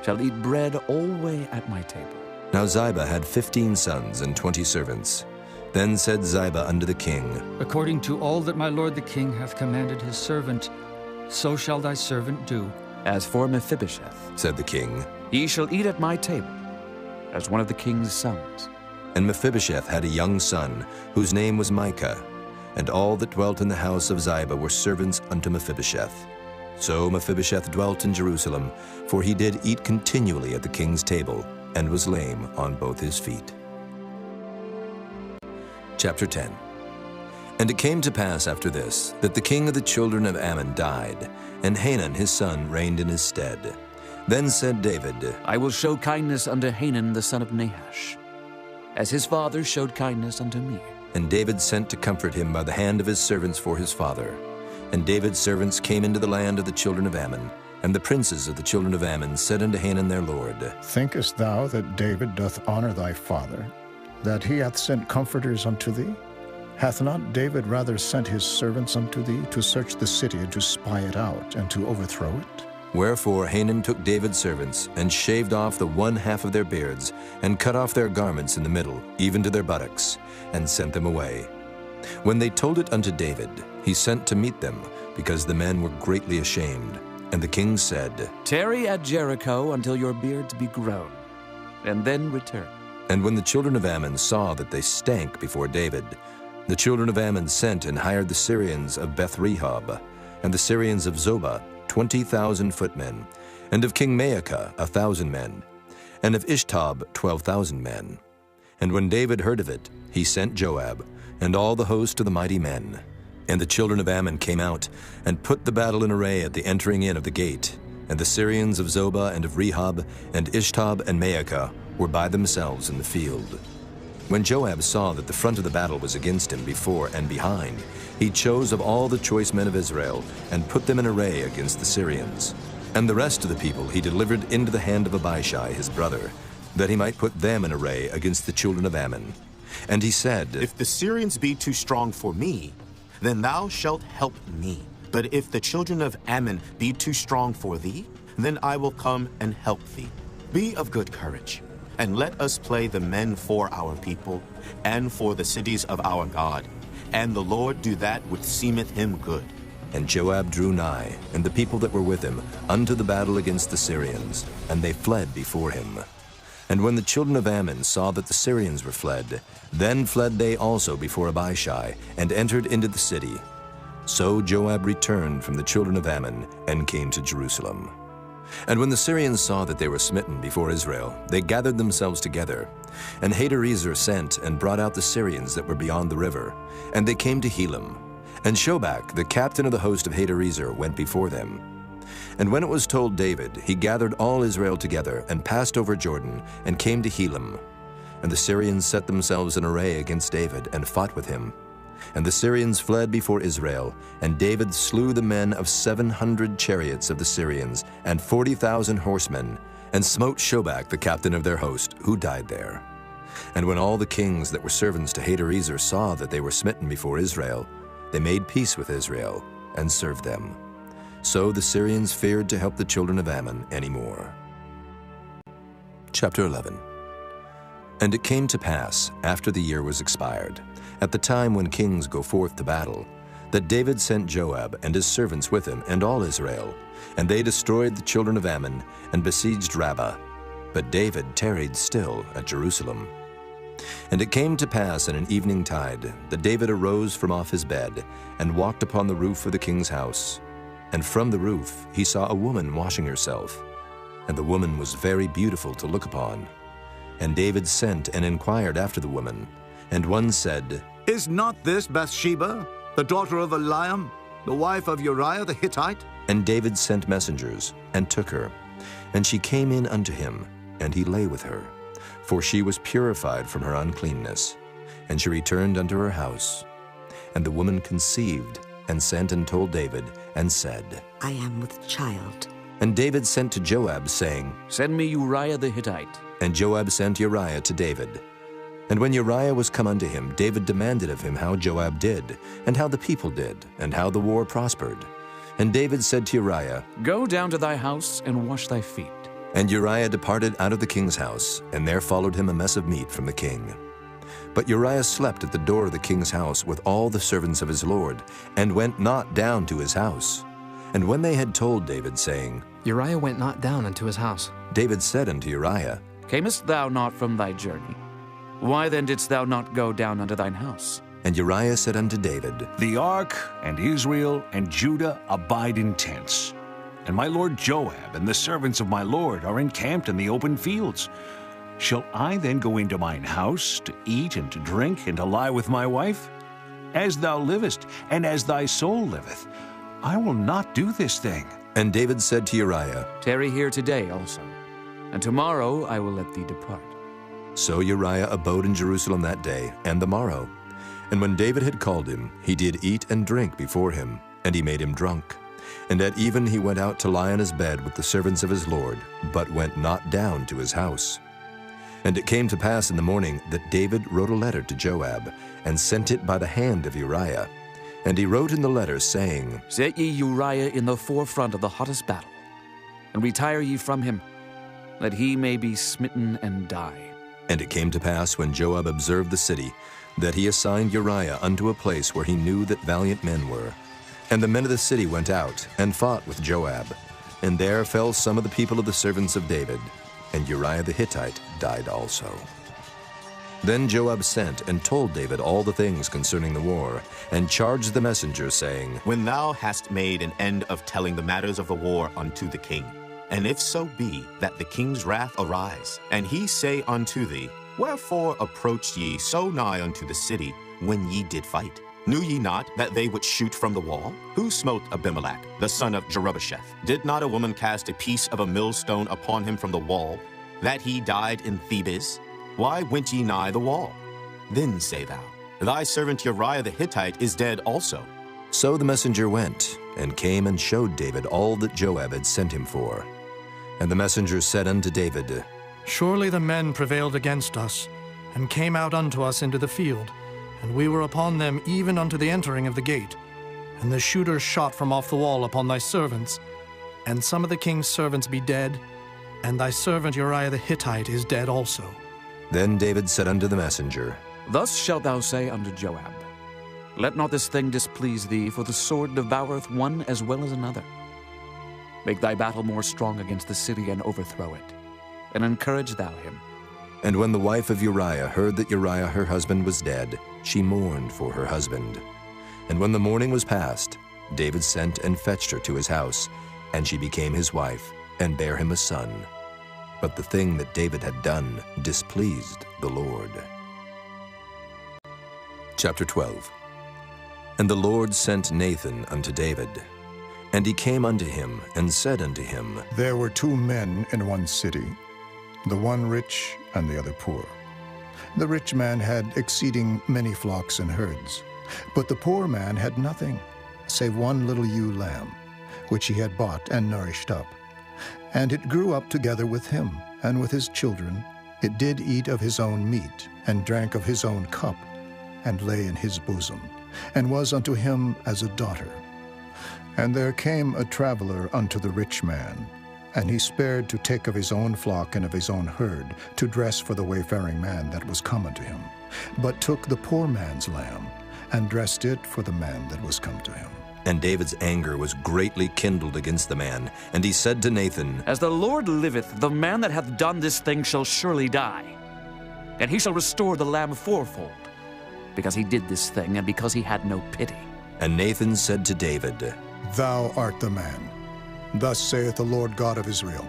shall eat bread alway at my table. Now Ziba had 15 sons and 20 servants. Then said Ziba unto the king, According to all that my lord the king hath commanded his servant, so shall thy servant do. As for Mephibosheth, said the king, he shall eat at my table, as one of the king's sons. And Mephibosheth had a young son, whose name was Micah, and all that dwelt in the house of Ziba were servants unto Mephibosheth. So Mephibosheth dwelt in Jerusalem, for he did eat continually at the king's table, and was lame on both his feet. Chapter 10. And it came to pass after this, that the king of the children of Ammon died, and Hanun his son reigned in his stead. Then said David, I will show kindness unto Hanun the son of Nahash, as his father showed kindness unto me. And David sent to comfort him by the hand of his servants for his father. And David's servants came into the land of the children of Ammon, and the princes of the children of Ammon said unto Hanun their lord, Thinkest thou that David doth honor thy father, that he hath sent comforters unto thee? Hath not David rather sent his servants unto thee to search the city and to spy it out and to overthrow it? Wherefore Hanun took David's servants, and shaved off the one half of their beards, and cut off their garments in the middle, even to their buttocks, and sent them away. When they told it unto David, he sent to meet them, because the men were greatly ashamed. And the king said, Tarry at Jericho until your beards be grown, and then return. And when the children of Ammon saw that they stank before David, the children of Ammon sent and hired the Syrians of Beth-rehob, and the Syrians of Zobah 20,000 footmen, and of King Maacah 1,000 men, and of Ishtob 12,000 men. And when David heard of it, he sent Joab, and all the host of the mighty men. And the children of Ammon came out, and put the battle in array at the entering in of the gate. And the Syrians of Zobah and of Rehob, and Ishtob and Maacah, were by themselves in the field. When Joab saw that the front of the battle was against him before and behind, he chose of all the choice men of Israel, and put them in array against the Syrians. And the rest of the people he delivered into the hand of Abishai his brother, that he might put them in array against the children of Ammon. And he said, If the Syrians be too strong for me, then thou shalt help me. But if the children of Ammon be too strong for thee, then I will come and help thee. Be of good courage, and let us play the men for our people, and for the cities of our God. And the Lord do that which seemeth him good. And Joab drew nigh, and the people that were with him, unto the battle against the Syrians, and they fled before him. And when the children of Ammon saw that the Syrians were fled, then fled they also before Abishai, and entered into the city. So Joab returned from the children of Ammon, and came to Jerusalem. And when the Syrians saw that they were smitten before Israel, they gathered themselves together. And Hadarezer sent and brought out the Syrians that were beyond the river, and they came to Helam. And Shobach, the captain of the host of Hadarezer, went before them. And when it was told David, he gathered all Israel together, and passed over Jordan, and came to Helam. And the Syrians set themselves in array against David, and fought with him. And the Syrians fled before Israel, and David slew the men of 700 chariots of the Syrians, and 40,000 horsemen, and smote Shobach the captain of their host, who died there. And when all the kings that were servants to Hadarezer saw that they were smitten before Israel, they made peace with Israel, and served them. So the Syrians feared to help the children of Ammon any more. Chapter 11. And it came to pass, after the year was expired, at the time when kings go forth to battle, that David sent Joab and his servants with him and all Israel, and they destroyed the children of Ammon and besieged Rabbah. But David tarried still at Jerusalem. And it came to pass in an evening tide that David arose from off his bed and walked upon the roof of the king's house. And from the roof he saw a woman washing herself, and the woman was very beautiful to look upon. And David sent and inquired after the woman. And one said, Is not this Bathsheba, the daughter of Eliam, the wife of Uriah the Hittite? And David sent messengers, and took her. And she came in unto him, and he lay with her. For she was purified from her uncleanness. And she returned unto her house. And the woman conceived, and sent and told David, and said, I am with child. And David sent to Joab, saying, Send me Uriah the Hittite. And Joab sent Uriah to David. And when Uriah was come unto him, David demanded of him how Joab did, and how the people did, and how the war prospered. And David said to Uriah, Go down to thy house, and wash thy feet. And Uriah departed out of the king's house, and there followed him a mess of meat from the king. But Uriah slept at the door of the king's house with all the servants of his lord, and went not down to his house. And when they had told David, saying, Uriah went not down unto his house, David said unto Uriah, Camest thou not from thy journey? Why then didst thou not go down unto thine house? And Uriah said unto David, The ark and Israel and Judah abide in tents, and my lord Joab and the servants of my lord are encamped in the open fields. Shall I then go into mine house to eat and to drink and to lie with my wife? As thou livest, and as thy soul liveth, I will not do this thing. And David said to Uriah, Tarry here today also, and tomorrow I will let thee depart. So Uriah abode in Jerusalem that day and the morrow. And when David had called him, he did eat and drink before him, and he made him drunk. And at even he went out to lie on his bed with the servants of his lord, but went not down to his house. And it came to pass in the morning that David wrote a letter to Joab, and sent it by the hand of Uriah. And he wrote in the letter, saying, Set ye Uriah in the forefront of the hottest battle, and retire ye from him, that he may be smitten and die. And it came to pass, when Joab observed the city, that he assigned Uriah unto a place where he knew that valiant men were. And the men of the city went out, and fought with Joab. And there fell some of the people of the servants of David, and Uriah the Hittite died also. Then Joab sent and told David all the things concerning the war, and charged the messenger, saying, When thou hast made an end of telling the matters of the war unto the king, and if so be that the king's wrath arise, and he say unto thee, Wherefore approached ye so nigh unto the city when ye did fight? Knew ye not that they would shoot from the wall? Who smote Abimelech, the son of Jerubbesheth? Did not a woman cast a piece of a millstone upon him from the wall, that he died in Thebes? Why went ye nigh the wall? Then say thou, Thy servant Uriah the Hittite is dead also. So the messenger went, and came and showed David all that Joab had sent him for. And the messenger said unto David, Surely the men prevailed against us, and came out unto us into the field, and we were upon them even unto the entering of the gate. And the shooters shot from off the wall upon thy servants, and some of the king's servants be dead, and thy servant Uriah the Hittite is dead also. Then David said unto the messenger, Thus shalt thou say unto Joab, Let not this thing displease thee, for the sword devoureth one as well as another. Make thy battle more strong against the city, and overthrow it, and encourage thou him. And when the wife of Uriah heard that Uriah her husband was dead, she mourned for her husband. And when the mourning was past, David sent and fetched her to his house, and she became his wife, and bare him a son. But the thing that David had done displeased the Lord. Chapter 12. And the Lord sent Nathan unto David. And he came unto him, and said unto him, There were 2 men in one city, the one rich and the other poor. The rich man had exceeding many flocks and herds, but the poor man had nothing, save one little ewe lamb, which he had bought and nourished up. And it grew up together with him, and with his children. It did eat of his own meat, and drank of his own cup, and lay in his bosom, and was unto him as a daughter. And there came a traveler unto the rich man, and he spared to take of his own flock and of his own herd, to dress for the wayfaring man that was come unto him, but took the poor man's lamb, and dressed it for the man that was come to him. And David's anger was greatly kindled against the man, and he said to Nathan, As the Lord liveth, the man that hath done this thing shall surely die, and he shall restore the lamb fourfold, because he did this thing, and because he had no pity. And Nathan said to David, Thou art the man. Thus saith the Lord God of Israel,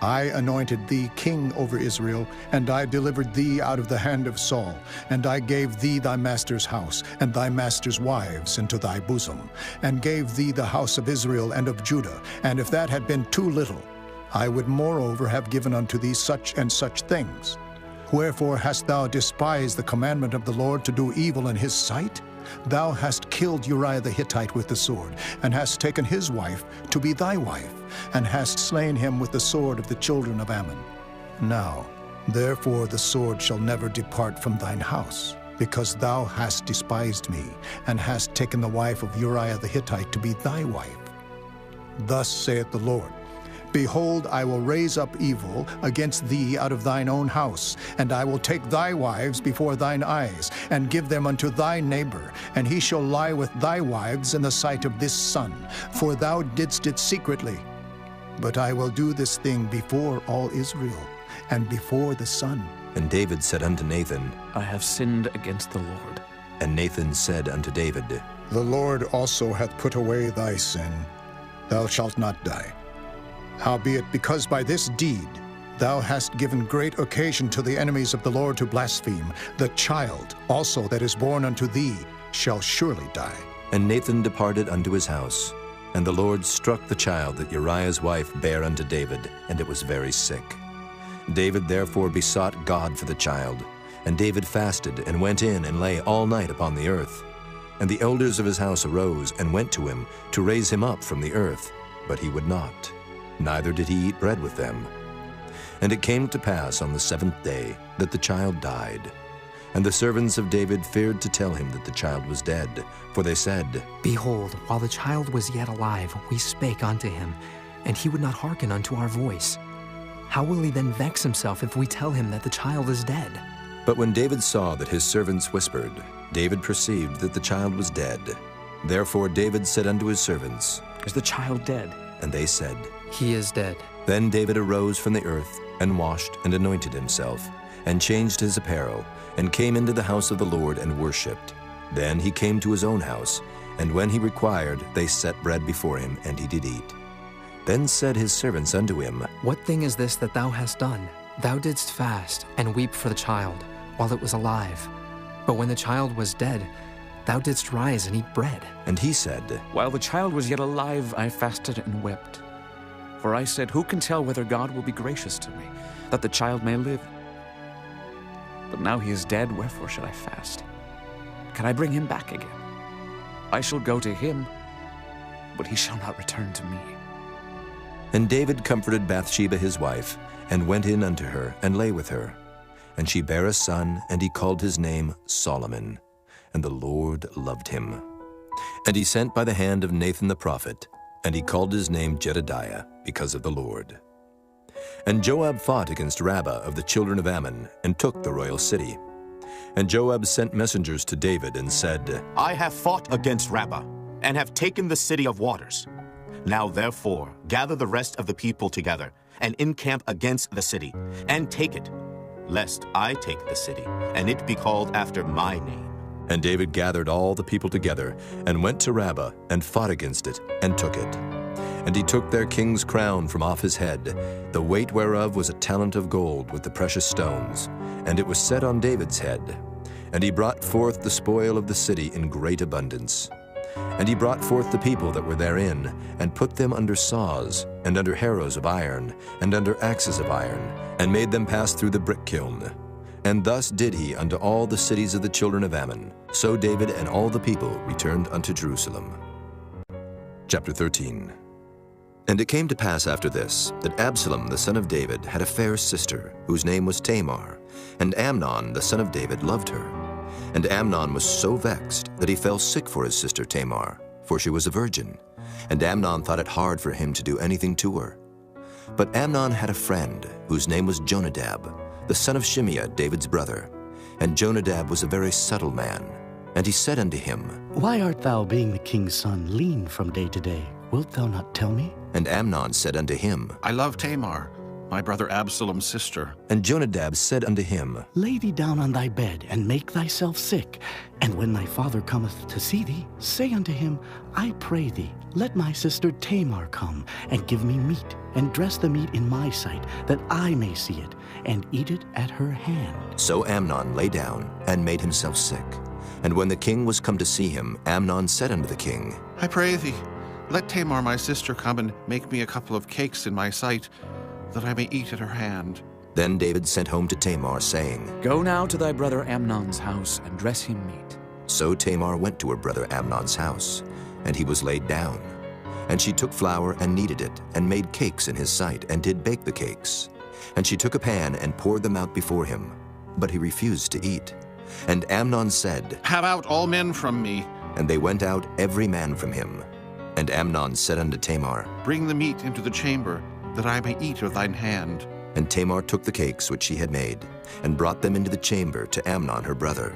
I anointed thee king over Israel, and I delivered thee out of the hand of Saul, and I gave thee thy master's house, and thy master's wives into thy bosom, and gave thee the house of Israel and of Judah. And if that had been too little, I would moreover have given unto thee such and such things. Wherefore hast thou despised the commandment of the Lord to do evil in his sight? Thou hast killed Uriah the Hittite with the sword, and hast taken his wife to be thy wife, and hast slain him with the sword of the children of Ammon. Now, therefore the sword shall never depart from thine house, because thou hast despised me, and hast taken the wife of Uriah the Hittite to be thy wife. Thus saith the Lord, Behold, I will raise up evil against thee out of thine own house, and I will take thy wives before thine eyes, and give them unto thy neighbor, and he shall lie with thy wives in the sight of this sun, for thou didst it secretly. But I will do this thing before all Israel, and before the sun. And David said unto Nathan, I have sinned against the Lord. And Nathan said unto David, The Lord also hath put away thy sin. Thou shalt not die. Howbeit, because by this deed thou hast given great occasion to the enemies of the Lord to blaspheme, the child also that is born unto thee shall surely die. And Nathan departed unto his house. And the Lord struck the child that Uriah's wife bare unto David, and it was very sick. David therefore besought God for the child. And David fasted, and went in, and lay all night upon the earth. And the elders of his house arose, and went to him, to raise him up from the earth. But he would not, neither did he eat bread with them. And it came to pass on the 7th day that the child died. And the servants of David feared to tell him that the child was dead, for they said, Behold, while the child was yet alive, we spake unto him, and he would not hearken unto our voice. How will he then vex himself if we tell him that the child is dead? But when David saw that his servants whispered, David perceived that the child was dead. Therefore David said unto his servants, Is the child dead? And they said, He is dead. Then David arose from the earth, and washed and anointed himself, and changed his apparel, and came into the house of the Lord and worshipped. Then he came to his own house, and when he required, they set bread before him, and he did eat. Then said his servants unto him, What thing is this that thou hast done? Thou didst fast, and weep for the child, while it was alive. But when the child was dead, thou didst rise and eat bread. And he said, While the child was yet alive, I fasted and wept. For I said, Who can tell whether God will be gracious to me, that the child may live? But now he is dead, wherefore should I fast? Can I bring him back again? I shall go to him, but he shall not return to me. And David comforted Bathsheba his wife, and went in unto her, and lay with her. And she bare a son, and he called his name Solomon. And the Lord loved him. And he sent by the hand of Nathan the prophet, and he called his name Jedediah, because of the Lord. And Joab fought against Rabbah of the children of Ammon, and took the royal city. And Joab sent messengers to David, and said, I have fought against Rabbah, and have taken the city of waters. Now therefore gather the rest of the people together, and encamp against the city, and take it, lest I take the city, and it be called after my name. And David gathered all the people together, and went to Rabbah, and fought against it, and took it. And he took their king's crown from off his head, the weight whereof was a talent of gold with the precious stones, and it was set on David's head. And he brought forth the spoil of the city in great abundance. And he brought forth the people that were therein, and put them under saws, and under harrows of iron, and under axes of iron, and made them pass through the brick kiln. And thus did he unto all the cities of the children of Ammon. So David and all the people returned unto Jerusalem. Chapter 13. And it came to pass after this, that Absalom the son of David had a fair sister, whose name was Tamar, and Amnon the son of David loved her. And Amnon was so vexed that he fell sick for his sister Tamar, for she was a virgin. And Amnon thought it hard for him to do anything to her. But Amnon had a friend, whose name was Jonadab, the son of Shimeah, David's brother. And Jonadab was a very subtle man. And he said unto him, Why art thou, being the king's son, lean from day to day? Wilt thou not tell me? And Amnon said unto him, I love Tamar, my brother Absalom's sister. And Jonadab said unto him, Lay thee down on thy bed, and make thyself sick. And when thy father cometh to see thee, say unto him, I pray thee, let my sister Tamar come, and give me meat, and dress the meat in my sight, that I may see it, and eat it at her hand. So Amnon lay down and made himself sick. And when the king was come to see him, Amnon said unto the king, I pray thee, let Tamar my sister come and make me a couple of cakes in my sight, that I may eat at her hand. Then David sent home to Tamar, saying, Go now to thy brother Amnon's house, and dress him meat. So Tamar went to her brother Amnon's house, and he was laid down. And she took flour and kneaded it, and made cakes in his sight, and did bake the cakes. And she took a pan and poured them out before him, but he refused to eat. And Amnon said, Have out all men from me. And they went out every man from him. And Amnon said unto Tamar, Bring the meat into the chamber, that I may eat of thine hand. And Tamar took the cakes which she had made, and brought them into the chamber to Amnon her brother.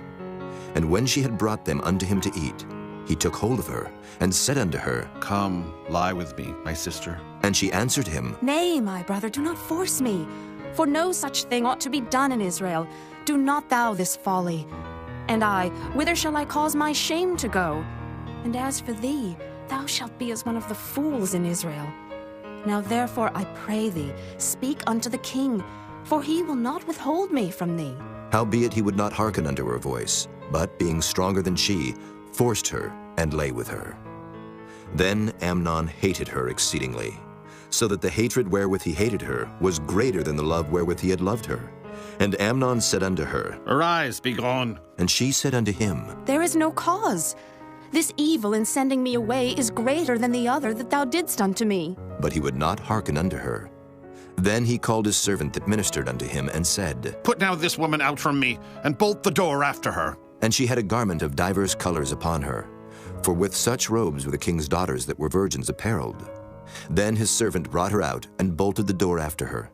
And when she had brought them unto him to eat, he took hold of her, and said unto her, Come, lie with me, my sister. And she answered him, Nay, my brother, do not force me, for no such thing ought to be done in Israel. Do not thou this folly. And I, whither shall I cause my shame to go? And as for thee, thou shalt be as one of the fools in Israel. Now therefore I pray thee, speak unto the king, for he will not withhold me from thee. Howbeit he would not hearken unto her voice, but, being stronger than she, forced her, and lay with her. Then Amnon hated her exceedingly, so that the hatred wherewith he hated her was greater than the love wherewith he had loved her. And Amnon said unto her, Arise, be gone. And she said unto him, There is no cause. This evil in sending me away is greater than the other that thou didst unto me. But he would not hearken unto her. Then he called his servant that ministered unto him, and said, Put now this woman out from me, and bolt the door after her. And she had a garment of divers colors upon her, for with such robes were the king's daughters that were virgins apparelled. Then his servant brought her out, and bolted the door after her.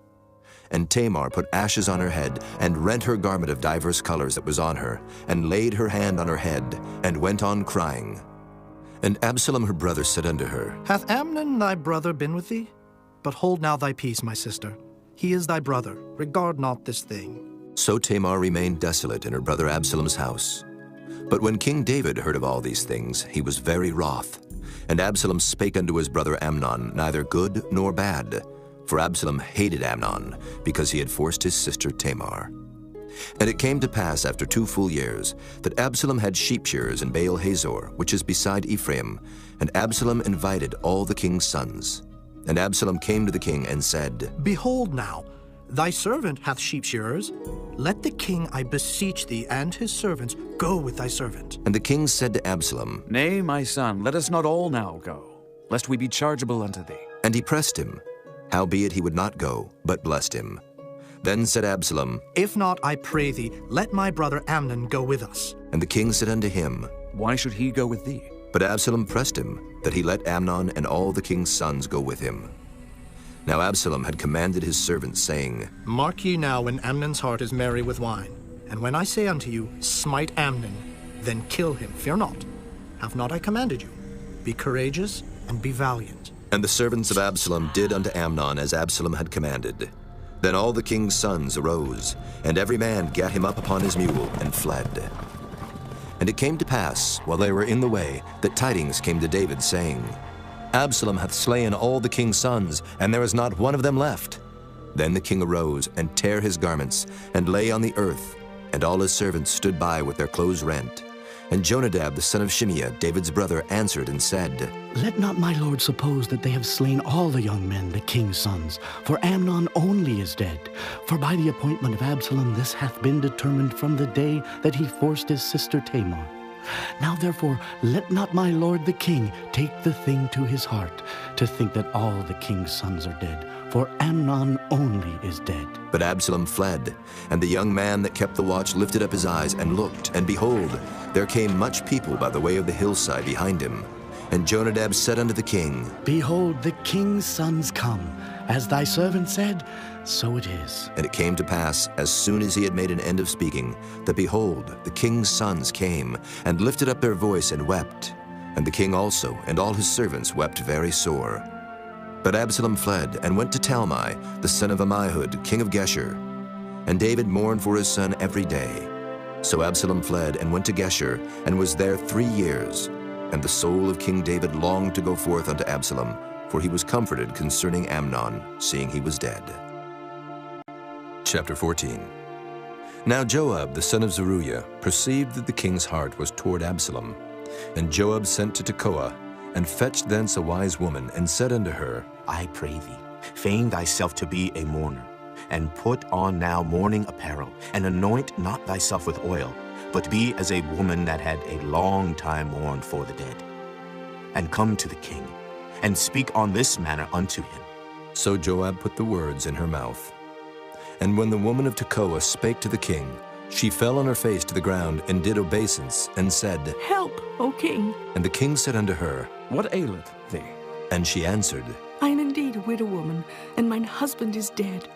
And Tamar put ashes on her head, and rent her garment of divers colors that was on her, and laid her hand on her head, and went on crying. And Absalom her brother said unto her, Hath Amnon thy brother been with thee? But hold now thy peace, my sister. He is thy brother. Regard not this thing. So Tamar remained desolate in her brother Absalom's house. But when King David heard of all these things, he was very wroth. And Absalom spake unto his brother Amnon neither good nor bad. For Absalom hated Amnon, because he had forced his sister Tamar. And it came to pass after 2 full years, that Absalom had sheep shearers in Baal Hazor, which is beside Ephraim, and Absalom invited all the king's sons. And Absalom came to the king and said, Behold now, thy servant hath sheep shearers. Let the king, I beseech thee, and his servants go with thy servant. And the king said to Absalom, Nay, my son, let us not all now go, lest we be chargeable unto thee. And he pressed him. Howbeit he would not go, but blessed him. Then said Absalom, If not, I pray thee, let my brother Amnon go with us. And the king said unto him, Why should he go with thee? But Absalom pressed him, that he let Amnon and all the king's sons go with him. Now Absalom had commanded his servants, saying, Mark ye now when Amnon's heart is merry with wine. And when I say unto you, Smite Amnon, then kill him, fear not. Have not I commanded you? Be courageous and be valiant. And the servants of Absalom did unto Amnon as Absalom had commanded. Then all the king's sons arose, and every man gat him up upon his mule, and fled. And it came to pass, while they were in the way, that tidings came to David, saying, Absalom hath slain all the king's sons, and there is not one of them left. Then the king arose, and tare his garments, and lay on the earth, and all his servants stood by with their clothes rent. And Jonadab the son of Shimeah, David's brother, answered and said, Let not my lord suppose that they have slain all the young men, the king's sons, for Amnon only is dead. For by the appointment of Absalom this hath been determined from the day that he forced his sister Tamar. Now therefore let not my lord the king take the thing to his heart, to think that all the king's sons are dead, for Amnon only is dead. But Absalom fled, and the young man that kept the watch lifted up his eyes and looked, and behold, there came much people by the way of the hillside behind him. And Jonadab said unto the king, Behold, the king's sons come. As thy servant said, so it is. And it came to pass, as soon as he had made an end of speaking, that behold, the king's sons came, and lifted up their voice and wept. And the king also, and all his servants, wept very sore. But Absalom fled, and went to Talmai, the son of Ammihud, king of Geshur. And David mourned for his son every day. So Absalom fled, and went to Geshur, and was there 3 years. And the soul of King David longed to go forth unto Absalom, for he was comforted concerning Amnon, seeing he was dead. Chapter 14. Now Joab, the son of Zeruiah, perceived that the king's heart was toward Absalom. And Joab sent to Tekoa, and fetched thence a wise woman, and said unto her, I pray thee, feign thyself to be a mourner, and put on now mourning apparel, and anoint not thyself with oil, but be as a woman that had a long time mourned for the dead. And come to the king, and speak on this manner unto him. So Joab put the words in her mouth. And when the woman of Tekoa spake to the king, she fell on her face to the ground, and did obeisance, and said, Help, O king. And the king said unto her, What aileth thee? And she answered, I am indeed a widow woman, and mine husband is dead.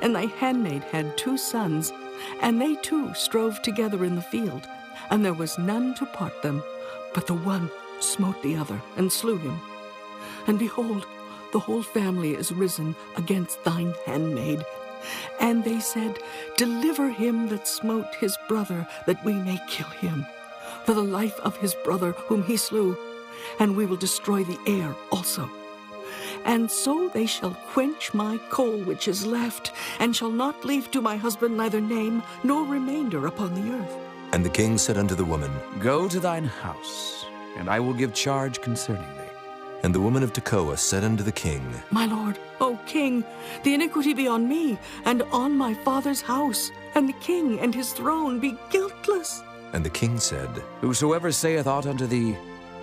And thy handmaid had 2 sons, and they too strove together in the field, and there was none to part them, but the one smote the other, and slew him. And behold, the whole family is risen against thine handmaid. And they said, Deliver him that smote his brother, that we may kill him, for the life of his brother whom he slew, and we will destroy the heir also. And so they shall quench my coal which is left, and shall not leave to my husband neither name nor remainder upon the earth. And the king said unto the woman, Go to thine house, and I will give charge concerning thee. And the woman of Tekoa said unto the king, My lord, O king, the iniquity be on me, and on my father's house, and the king and his throne be guiltless. And the king said, Whosoever saith aught unto thee,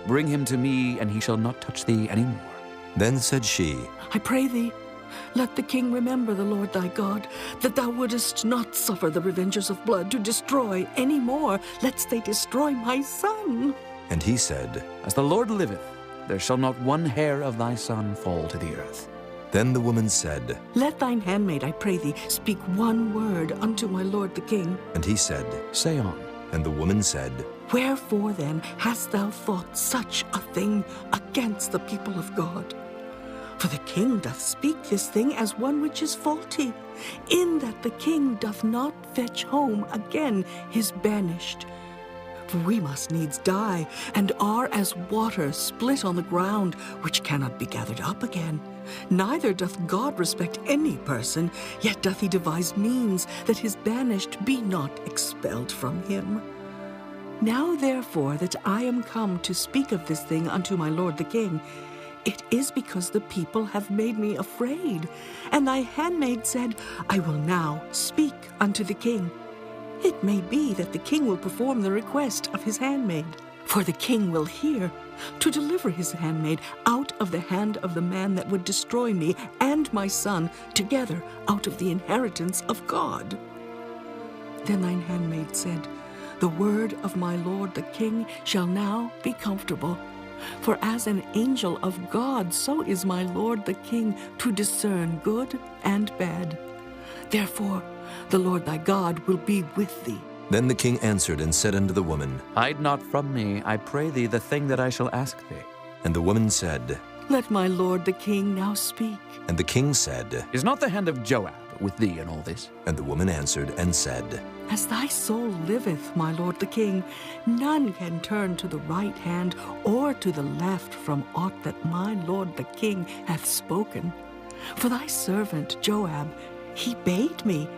bring him to me, and he shall not touch thee any more. Then said she, I pray thee, let the king remember the Lord thy God, that thou wouldest not suffer the revengers of blood to destroy any more, lest they destroy my son. And he said, As the Lord liveth, there shall not one hair of thy son fall to the earth. Then the woman said, Let thine handmaid, I pray thee, speak one word unto my lord the king. And he said, Say on. And the woman said, Wherefore then hast thou thought such a thing against the people of God? For the king doth speak this thing as one which is faulty, in that the king doth not fetch home again his banished. For we must needs die, and are as water split on the ground, which cannot be gathered up again. Neither doth God respect any person, yet doth he devise means that his banished be not expelled from him. Now therefore that I am come to speak of this thing unto my lord the king, it is because the people have made me afraid. And thy handmaid said, I will now speak unto the king. It may be that the king will perform the request of his handmaid. For the king will hear, to deliver his handmaid out of the hand of the man that would destroy me and my son together out of the inheritance of God. Then thine handmaid said, The word of my lord the king shall now be comfortable. For as an angel of God, so is my lord the king to discern good and bad. Therefore, the Lord thy God will be with thee. Then the king answered and said unto the woman, Hide not from me, I pray thee, the thing that I shall ask thee. And the woman said, Let my lord the king now speak. And the king said, Is not the hand of Joab with thee in all this? And the woman answered and said, As thy soul liveth, my lord the king, none can turn to the right hand or to the left from aught that my lord the king hath spoken. For thy servant Joab, he bade me,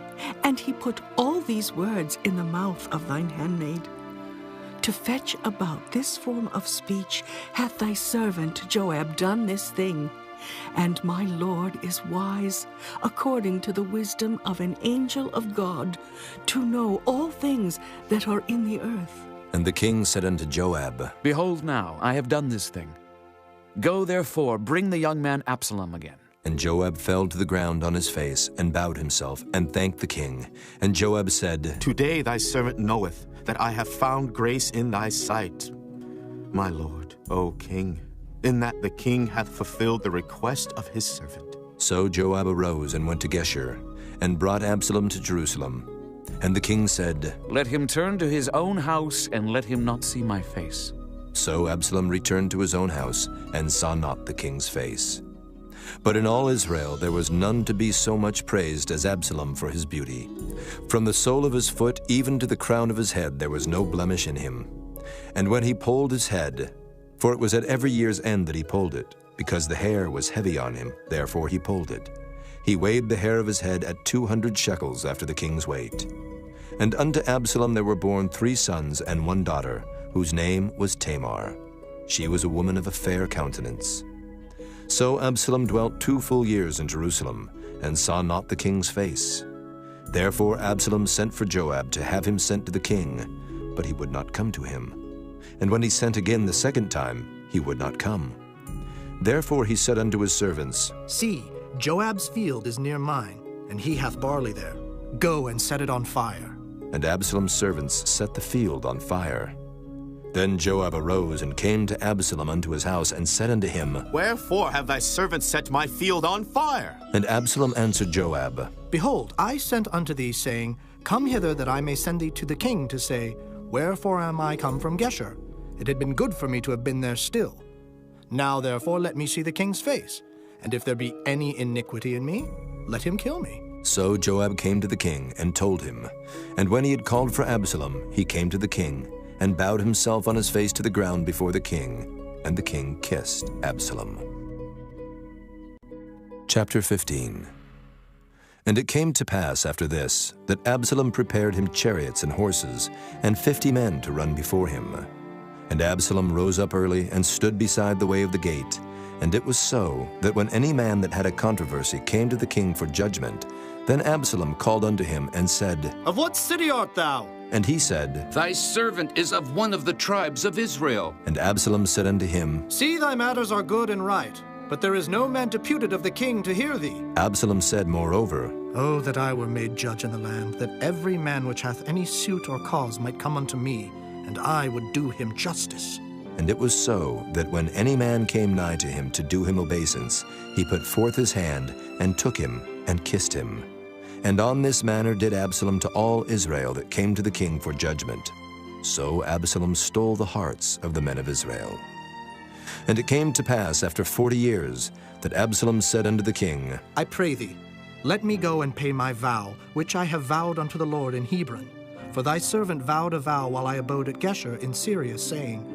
and he put all these words in the mouth of thine handmaid. To fetch about this form of speech hath thy servant Joab done this thing, and my lord is wise, according to the wisdom of an angel of God, to know all things that are in the earth. And the king said unto Joab, Behold now, I have done this thing. Go therefore, bring the young man Absalom again. And Joab fell to the ground on his face, and bowed himself, and thanked the king. And Joab said, Today thy servant knoweth that I have found grace in thy sight, my lord, O king, in that the king hath fulfilled the request of his servant. So Joab arose and went to Geshur, and brought Absalom to Jerusalem. And the king said, Let him turn to his own house, and let him not see my face. So Absalom returned to his own house, and saw not the king's face. But in all Israel there was none to be so much praised as Absalom for his beauty. From the sole of his foot even to the crown of his head there was no blemish in him. And when he polled his head, for it was at every year's end that he polled it, because the hair was heavy on him, therefore he pulled it. He weighed the hair of his head at 200 shekels after the king's weight. And unto Absalom there were born 3 sons and 1 daughter, whose name was Tamar. She was a woman of a fair countenance. So Absalom dwelt 2 full years in Jerusalem, and saw not the king's face. Therefore Absalom sent for Joab to have him sent to the king, but he would not come to him. And when he sent again the 2nd time, he would not come. Therefore he said unto his servants, See, Joab's field is near mine, and he hath barley there. Go and set it on fire. And Absalom's servants set the field on fire. Then Joab arose and came to Absalom unto his house, and said unto him, Wherefore have thy servants set my field on fire? And Absalom answered Joab, Behold, I sent unto thee, saying, Come hither, that I may send thee to the king, to say, Wherefore am I come from Geshur? It had been good for me to have been there still. Now therefore let me see the king's face, and if there be any iniquity in me, let him kill me. So Joab came to the king, and told him. And when he had called for Absalom, he came to the king, and bowed himself on his face to the ground before the king, and the king kissed Absalom. Chapter 15. And it came to pass after this, that Absalom prepared him chariots and horses, and 50 men to run before him. And Absalom rose up early, and stood beside the way of the gate. And it was so, that when any man that had a controversy came to the king for judgment, then Absalom called unto him, and said, Of what city art thou? And he said, Thy servant is of one of the tribes of Israel. And Absalom said unto him, See, thy matters are good and right, but there is no man deputed of the king to hear thee. Absalom said moreover, Oh, that I were made judge in the land, that every man which hath any suit or cause might come unto me, and I would do him justice. And it was so, that when any man came nigh to him to do him obeisance, he put forth his hand, and took him, and kissed him. And on this manner did Absalom to all Israel that came to the king for judgment. So Absalom stole the hearts of the men of Israel. And it came to pass after 40 years, that Absalom said unto the king, I pray thee, let me go and pay my vow, which I have vowed unto the Lord in Hebron. For thy servant vowed a vow while I abode at Geshur in Syria, saying,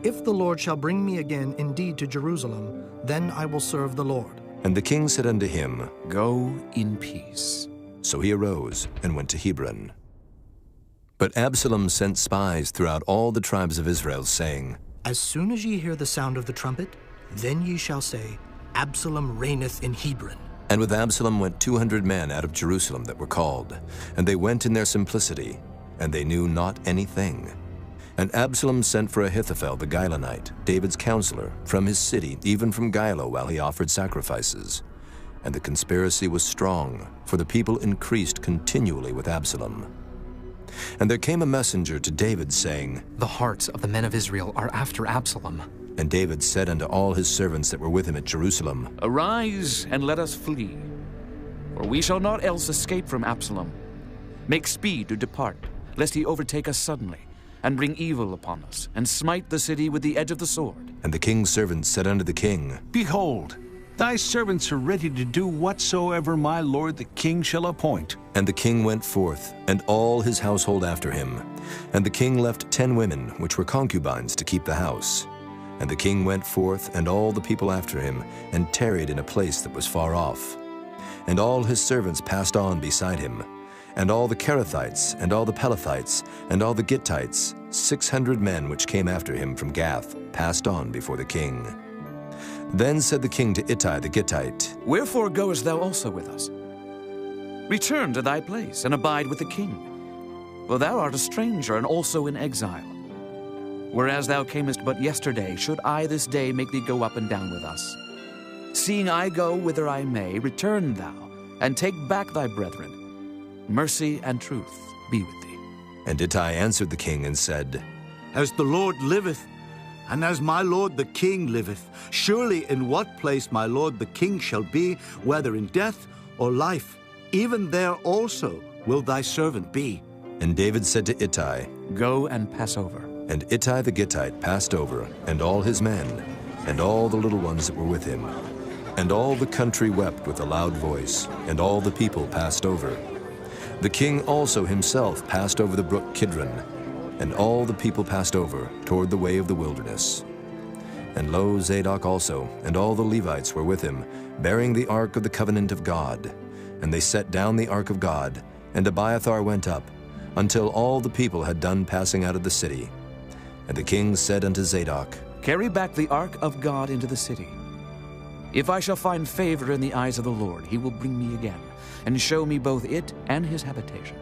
If the Lord shall bring me again indeed to Jerusalem, then I will serve the Lord. And the king said unto him, Go in peace. So he arose and went to Hebron. But Absalom sent spies throughout all the tribes of Israel, saying, As soon as ye hear the sound of the trumpet, then ye shall say, Absalom reigneth in Hebron. And with Absalom went 200 men out of Jerusalem that were called, and they went in their simplicity, and they knew not anything. And Absalom sent for Ahithophel the Gilonite, David's counselor, from his city, even from Gilo, while he offered sacrifices. And the conspiracy was strong, for the people increased continually with Absalom. And there came a messenger to David, saying, The hearts of the men of Israel are after Absalom. And David said unto all his servants that were with him at Jerusalem, Arise, and let us flee, for we shall not else escape from Absalom. Make speed to depart, lest he overtake us suddenly, and bring evil upon us, and smite the city with the edge of the sword. And the king's servants said unto the king, Behold, thy servants are ready to do whatsoever my lord the king shall appoint. And the king went forth, and all his household after him. And the king left 10 women, which were concubines, to keep the house. And the king went forth, and all the people after him, and tarried in a place that was far off. And all his servants passed on beside him. And all the Kerethites, and all the Pelethites, and all the Gittites, 600 men which came after him from Gath, passed on before the king. Then said the king to Ittai the Gittite, Wherefore goest thou also with us? Return to thy place, and abide with the king. For thou art a stranger, and also in exile. Whereas thou camest but yesterday, should I this day make thee go up and down with us? Seeing I go whither I may, return thou, and take back thy brethren. Mercy and truth be with thee. And Ittai answered the king and said, As the Lord liveth, and as my lord the king liveth, surely in what place my lord the king shall be, whether in death or life, even there also will thy servant be. And David said to Ittai, Go and pass over. And Ittai the Gittite passed over, and all his men, and all the little ones that were with him. And all the country wept with a loud voice, and all the people passed over. The king also himself passed over the brook Kidron, and all the people passed over toward the way of the wilderness. And lo, Zadok also, and all the Levites were with him, bearing the ark of the covenant of God. And they set down the ark of God, and Abiathar went up, until all the people had done passing out of the city. And the king said unto Zadok, Carry back the ark of God into the city. If I shall find favor in the eyes of the Lord, he will bring me again, and show me both it and his habitation.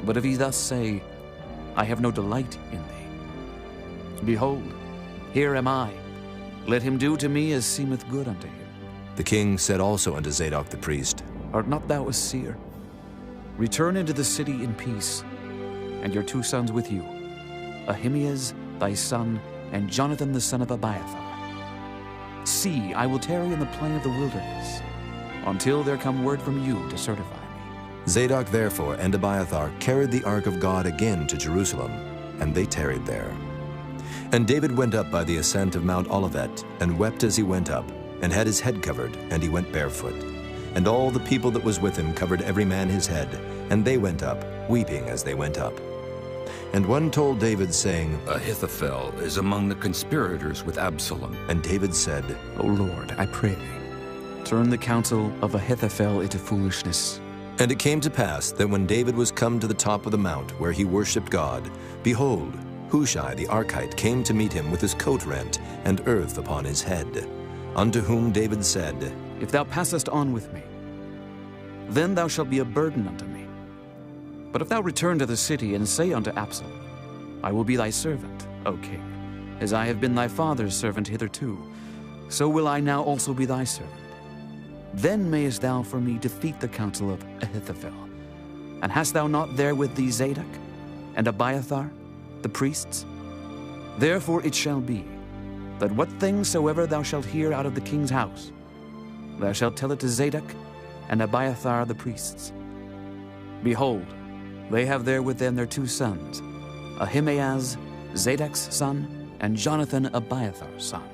But if he thus say, I have no delight in thee, behold, here am I. Let him do to me as seemeth good unto him. The king said also unto Zadok the priest, Art not thou a seer? Return into the city in peace, and your 2 sons with you, Ahimaaz thy son, and Jonathan the son of Abiathar. See, I will tarry in the plain of the wilderness, until there come word from you to certify me. Zadok therefore and Abiathar carried the ark of God again to Jerusalem, and they tarried there. And David went up by the ascent of Mount Olivet, and wept as he went up, and had his head covered, and he went barefoot. And all the people that was with him covered every man his head, and they went up, weeping as they went up. And one told David, saying, Ahithophel is among the conspirators with Absalom. And David said, O Lord, I pray thee, turn the counsel of Ahithophel into foolishness. And it came to pass that when David was come to the top of the mount where he worshipped God, behold, Hushai the Archite came to meet him with his coat rent and earth upon his head. Unto whom David said, If thou passest on with me, then thou shalt be a burden unto me. But if thou return to the city and say unto Absalom, I will be thy servant, O king, as I have been thy father's servant hitherto, so will I now also be thy servant. Then mayest thou for me defeat the counsel of Ahithophel. And hast thou not there with thee Zadok and Abiathar, the priests? Therefore it shall be, that what things soever thou shalt hear out of the king's house, thou shalt tell it to Zadok and Abiathar the priests. Behold, they have there with them their 2 sons, Ahimaaz, Zadok's son, and Jonathan, Abiathar's son.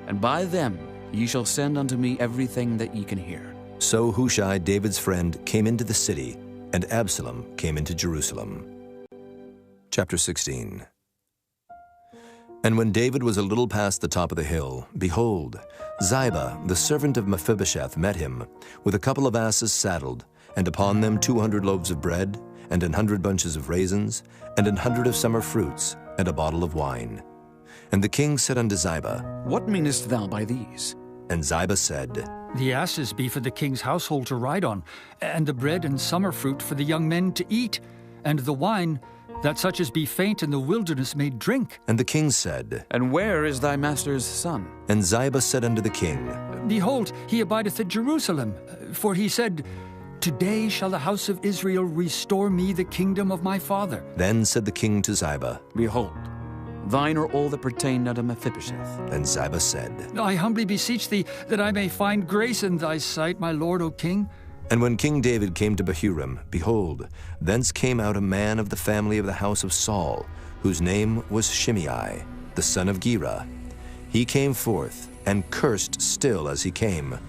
And by them ye shall send unto me everything that ye can hear. So Hushai, David's friend, came into the city, and Absalom came into Jerusalem. Chapter 16. And when David was a little past the top of the hill, behold, Ziba, the servant of Mephibosheth, met him, with a couple of asses saddled, and upon them 200 loaves of bread, and 100 bunches of raisins, and 100 of summer fruits, and a bottle of wine. And the king said unto Ziba, What meanest thou by these? And Ziba said, The asses be for the king's household to ride on, and the bread and summer fruit for the young men to eat, and the wine, that such as be faint in the wilderness may drink. And the king said, And where is thy master's son? And Ziba said unto the king, Behold, he abideth at Jerusalem, for he said, Today shall the house of Israel restore me the kingdom of my father. Then said the king to Ziba, Behold, thine are all that pertain unto Mephibosheth. And Ziba said, I humbly beseech thee that I may find grace in thy sight, my lord, O king. And when King David came to Bahurim, behold, thence came out a man of the family of the house of Saul, whose name was Shimei, the son of Gera. He came forth, and cursed still as he came.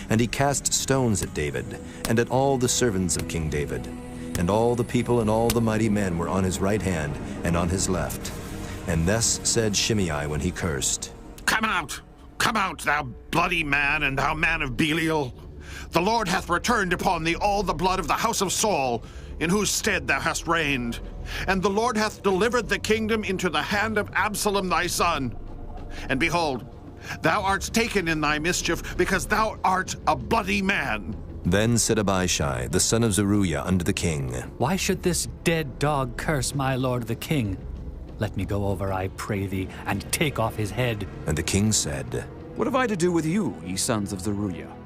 And he cast stones at David, and at all the servants of King David. And all the people and all the mighty men were on his right hand and on his left. And thus said Shimei when he cursed, Come out, thou bloody man, and thou man of Belial. The Lord hath returned upon thee all the blood of the house of Saul, in whose stead thou hast reigned. And the Lord hath delivered the kingdom into the hand of Absalom thy son. And behold, thou art taken in thy mischief, because thou art a bloody man. Then said Abishai, the son of Zeruiah, unto the king, Why should this dead dog curse my lord the king? Let me go over, I pray thee, and take off his head. And the king said, What have I to do with you, ye sons of Zeruiah?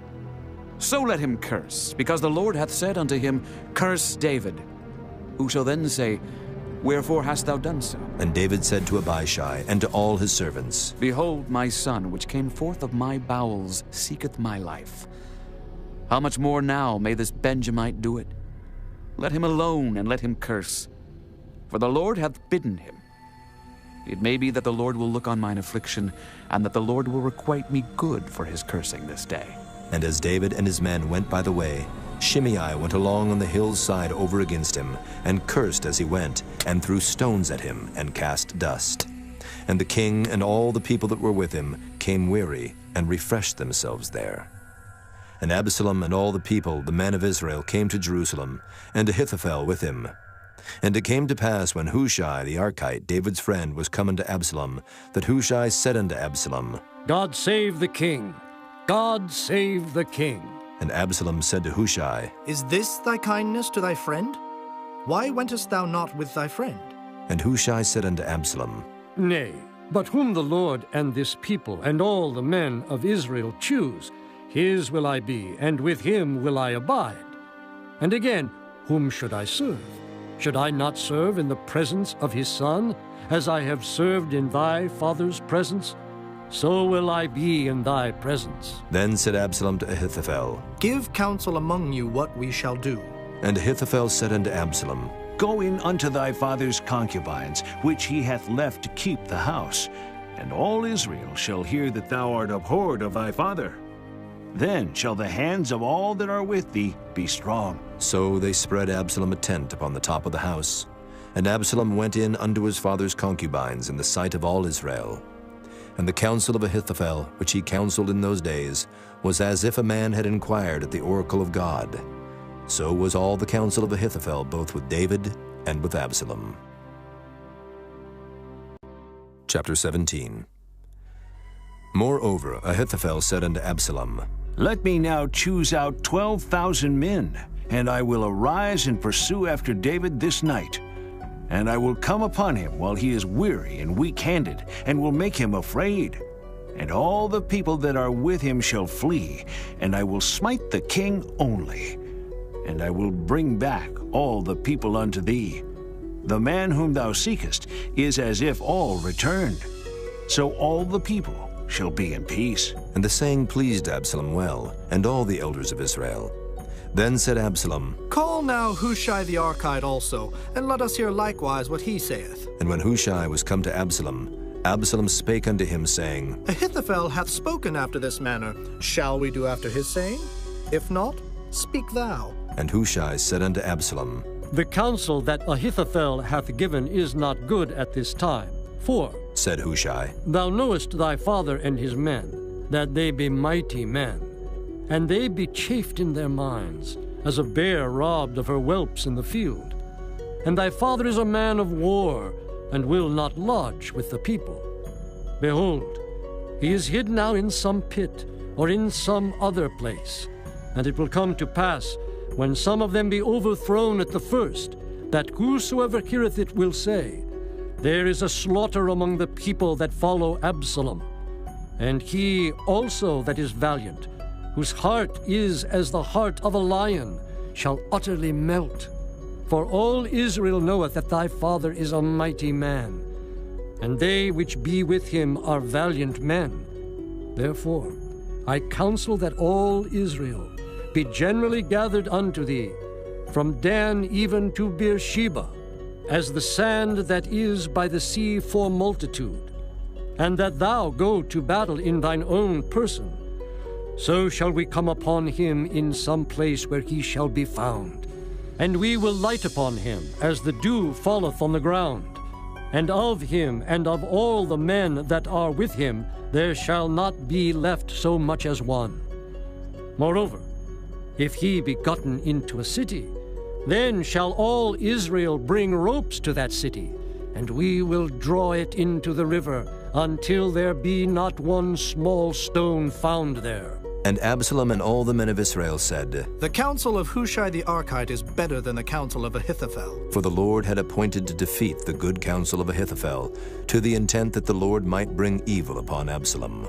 So let him curse, because the Lord hath said unto him, Curse David. Who shall then say, Wherefore hast thou done so? And David said to Abishai and to all his servants, Behold, my son, which came forth of my bowels, seeketh my life. How much more now may this Benjamite do it? Let him alone, and let him curse. For the Lord hath bidden him. It may be that the Lord will look on mine affliction, and that the Lord will requite me good for his cursing this day. And as David and his men went by the way, Shimei went along on the hill's side over against him, and cursed as he went, and threw stones at him, and cast dust. And the king and all the people that were with him came weary and refreshed themselves there. And Absalom and all the people, the men of Israel, came to Jerusalem, and Ahithophel with him. And it came to pass, when Hushai the Archite, David's friend, was come unto Absalom, that Hushai said unto Absalom, God save the king! God save the king! And Absalom said to Hushai, Is this thy kindness to thy friend? Why wentest thou not with thy friend? And Hushai said unto Absalom, Nay, but whom the Lord and this people and all the men of Israel choose, his will I be, and with him will I abide. And again, whom should I serve? Should I not serve in the presence of his son, as I have served in thy father's presence? So will I be in thy presence. Then said Absalom to Ahithophel, Give counsel among you what we shall do. And Ahithophel said unto Absalom, Go in unto thy father's concubines, which he hath left to keep the house, and all Israel shall hear that thou art abhorred of thy father. Then shall the hands of all that are with thee be strong. So they spread Absalom a tent upon the top of the house. And Absalom went in unto his father's concubines in the sight of all Israel. And the counsel of Ahithophel, which he counseled in those days, was as if a man had inquired at the oracle of God. So was all the counsel of Ahithophel, both with David and with Absalom. Chapter 17. Moreover, Ahithophel said unto Absalom, Let me now choose out 12,000 men, and I will arise and pursue after David this night. And I will come upon him while he is weary and weak-handed, and will make him afraid. And all the people that are with him shall flee, and I will smite the king only. And I will bring back all the people unto thee. The man whom thou seekest is as if all returned. So all the people shall be in peace. And the saying pleased Absalom well, and all the elders of Israel. Then said Absalom, Call now Hushai the Archite also, and let us hear likewise what he saith. And when Hushai was come to Absalom, Absalom spake unto him, saying, Ahithophel hath spoken after this manner. Shall we do after his saying? If not, speak thou. And Hushai said unto Absalom, The counsel that Ahithophel hath given is not good at this time. For, said Hushai, Thou knowest thy father and his men, that they be mighty men, and they be chafed in their minds, as a bear robbed of her whelps in the field. And thy father is a man of war, and will not lodge with the people. Behold, he is hid now in some pit, or in some other place. And it will come to pass, when some of them be overthrown at the first, that whosoever heareth it will say, There is a slaughter among the people that follow Absalom. And he also that is valiant, whose heart is as the heart of a lion, shall utterly melt. For all Israel knoweth that thy father is a mighty man, and they which be with him are valiant men. Therefore I counsel that all Israel be generally gathered unto thee, from Dan even to Beersheba, as the sand that is by the sea for multitude, and that thou go to battle in thine own person. So shall we come upon him in some place where he shall be found. And we will light upon him, as the dew falleth on the ground. And of him and of all the men that are with him there shall not be left so much as one. Moreover, if he be gotten into a city, then shall all Israel bring ropes to that city, and we will draw it into the river, until there be not one small stone found there. And Absalom and all the men of Israel said, The counsel of Hushai the Archite is better than the counsel of Ahithophel. For the Lord had appointed to defeat the good counsel of Ahithophel, to the intent that the Lord might bring evil upon Absalom.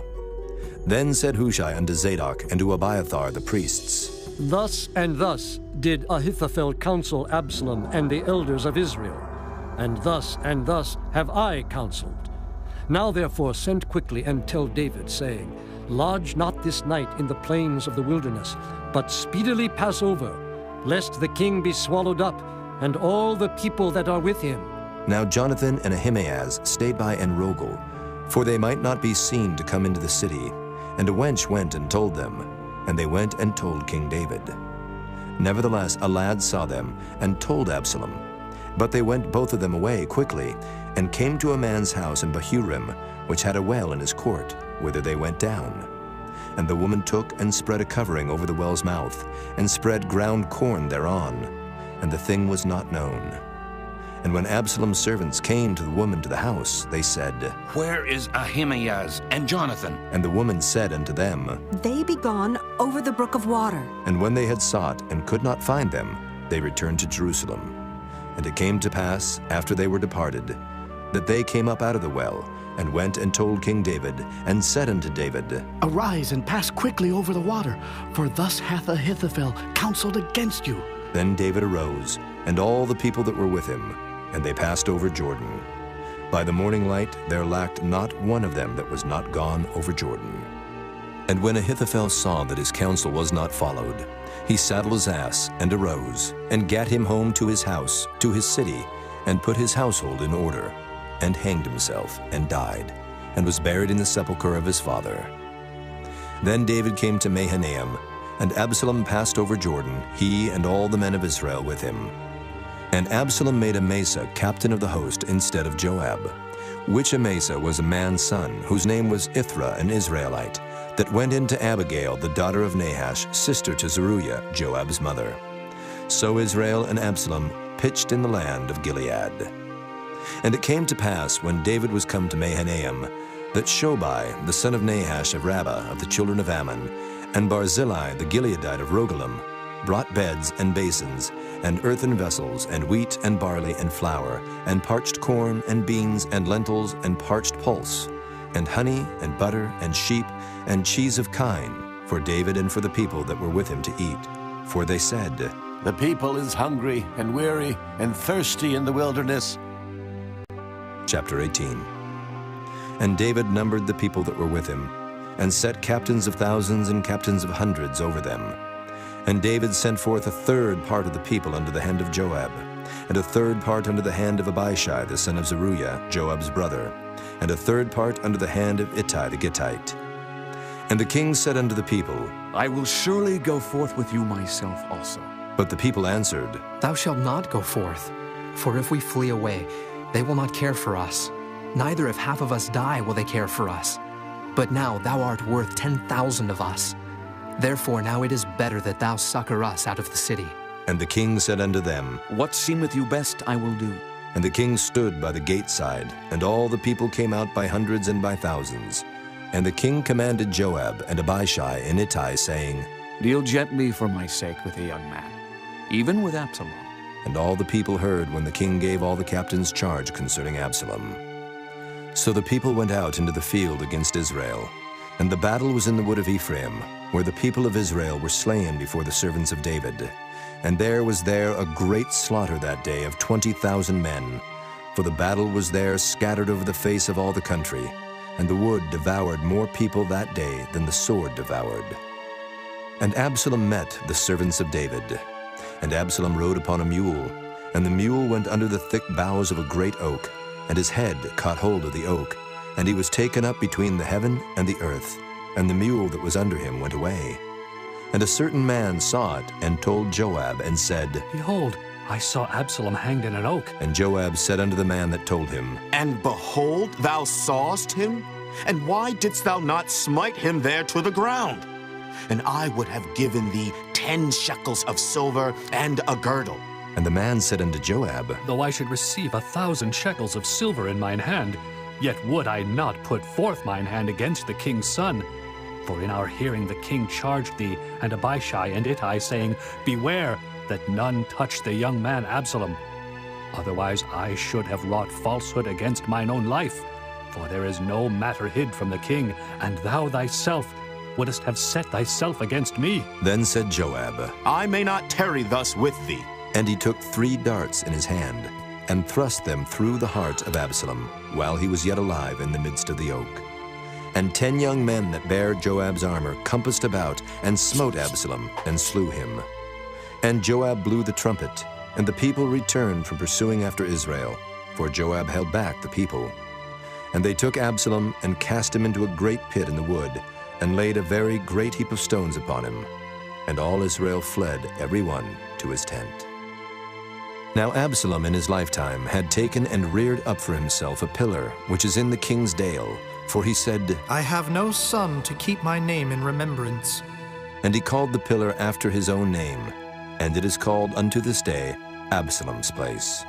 Then said Hushai unto Zadok and to Abiathar the priests, Thus and thus did Ahithophel counsel Absalom and the elders of Israel, and thus have I counseled. Now therefore send quickly and tell David, saying, Lodge not this night in the plains of the wilderness, but speedily pass over, lest the king be swallowed up, and all the people that are with him. Now Jonathan and Ahimaaz stayed by Enrogel, for they might not be seen to come into the city. And a wench went and told them, and they went and told King David. Nevertheless a lad saw them, and told Absalom. But they went both of them away quickly, and came to a man's house in Bahurim, which had a well in his court, whither they went down. And the woman took and spread a covering over the well's mouth, and spread ground corn thereon, and the thing was not known. And when Absalom's servants came to the woman to the house, they said, Where is Ahimaaz and Jonathan? And the woman said unto them, They be gone over the brook of water. And when they had sought and could not find them, they returned to Jerusalem. And it came to pass, after they were departed, that they came up out of the well, and went and told King David, and said unto David, Arise and pass quickly over the water, for thus hath Ahithophel counseled against you. Then David arose, and all the people that were with him, and they passed over Jordan. By the morning light there lacked not one of them that was not gone over Jordan. And when Ahithophel saw that his counsel was not followed, he saddled his ass, and arose, and gat him home to his house, to his city, and put his household in order, and hanged himself, and died, and was buried in the sepulchre of his father. Then David came to Mahanaim, and Absalom passed over Jordan, he and all the men of Israel with him. And Absalom made Amasa captain of the host instead of Joab, which Amasa was a man's son, whose name was Ithra, an Israelite, that went into Abigail, the daughter of Nahash, sister to Zeruiah, Joab's mother. So Israel and Absalom pitched in the land of Gilead. And it came to pass, when David was come to Mahanaim, that Shobai, the son of Nahash of Rabbah of the children of Ammon, and Barzillai the Gileadite of Rogelim, brought beds and basins, and earthen vessels, and wheat and barley and flour, and parched corn and beans and lentils and parched pulse, and honey and butter and sheep and cheese of kine, for David and for the people that were with him to eat. For they said, The people is hungry and weary and thirsty in the wilderness. Chapter 18. And David numbered the people that were with him, and set captains of thousands and captains of hundreds over them. And David sent forth a third part of the people under the hand of Joab, and a third part under the hand of Abishai the son of Zeruiah, Joab's brother, and a third part under the hand of Ittai the Gittite. And the king said unto the people, I will surely go forth with you myself also. But the people answered, Thou shalt not go forth, for if we flee away, they will not care for us. Neither if half of us die will they care for us. But now thou art worth 10,000 of us. Therefore now it is better that thou succor us out of the city. And the king said unto them, What seemeth you best I will do. And the king stood by the gate side, and all the people came out by hundreds and by thousands. And the king commanded Joab and Abishai and Ittai, saying, Deal gently for my sake with the young man, even with Absalom. And all the people heard when the king gave all the captains charge concerning Absalom. So the people went out into the field against Israel, and the battle was in the wood of Ephraim, where the people of Israel were slain before the servants of David. And there was a great slaughter that day of 20,000 men, for the battle was there scattered over the face of all the country, and the wood devoured more people that day than the sword devoured. And Absalom met the servants of David. And Absalom rode upon a mule, and the mule went under the thick boughs of a great oak, and his head caught hold of the oak, and he was taken up between the heaven and the earth, and the mule that was under him went away. And a certain man saw it, and told Joab, and said, Behold, I saw Absalom hanged in an oak. And Joab said unto the man that told him, And behold, thou sawest him? And why didst thou not smite him there to the ground? And I would have given thee 10 shekels of silver and a girdle. And the man said unto Joab, Though I should receive 1,000 shekels of silver in mine hand, yet would I not put forth mine hand against the king's son. For in our hearing the king charged thee and Abishai and Ittai, saying, Beware that none touch the young man Absalom. Otherwise I should have wrought falsehood against mine own life. For there is no matter hid from the king, and thou thyself wouldest have set thyself against me. Then said Joab, I may not tarry thus with thee. And he took 3 darts in his hand, and thrust them through the heart of Absalom, while he was yet alive in the midst of the oak. And 10 young men that bare Joab's armor compassed about, and smote Absalom, and slew him. And Joab blew the trumpet, and the people returned from pursuing after Israel, for Joab held back the people. And they took Absalom, and cast him into a great pit in the wood, and laid a very great heap of stones upon him. And all Israel fled, every one to his tent. Now Absalom in his lifetime had taken and reared up for himself a pillar, which is in the king's dale, for he said, I have no son to keep my name in remembrance. And he called the pillar after his own name, and it is called unto this day Absalom's place.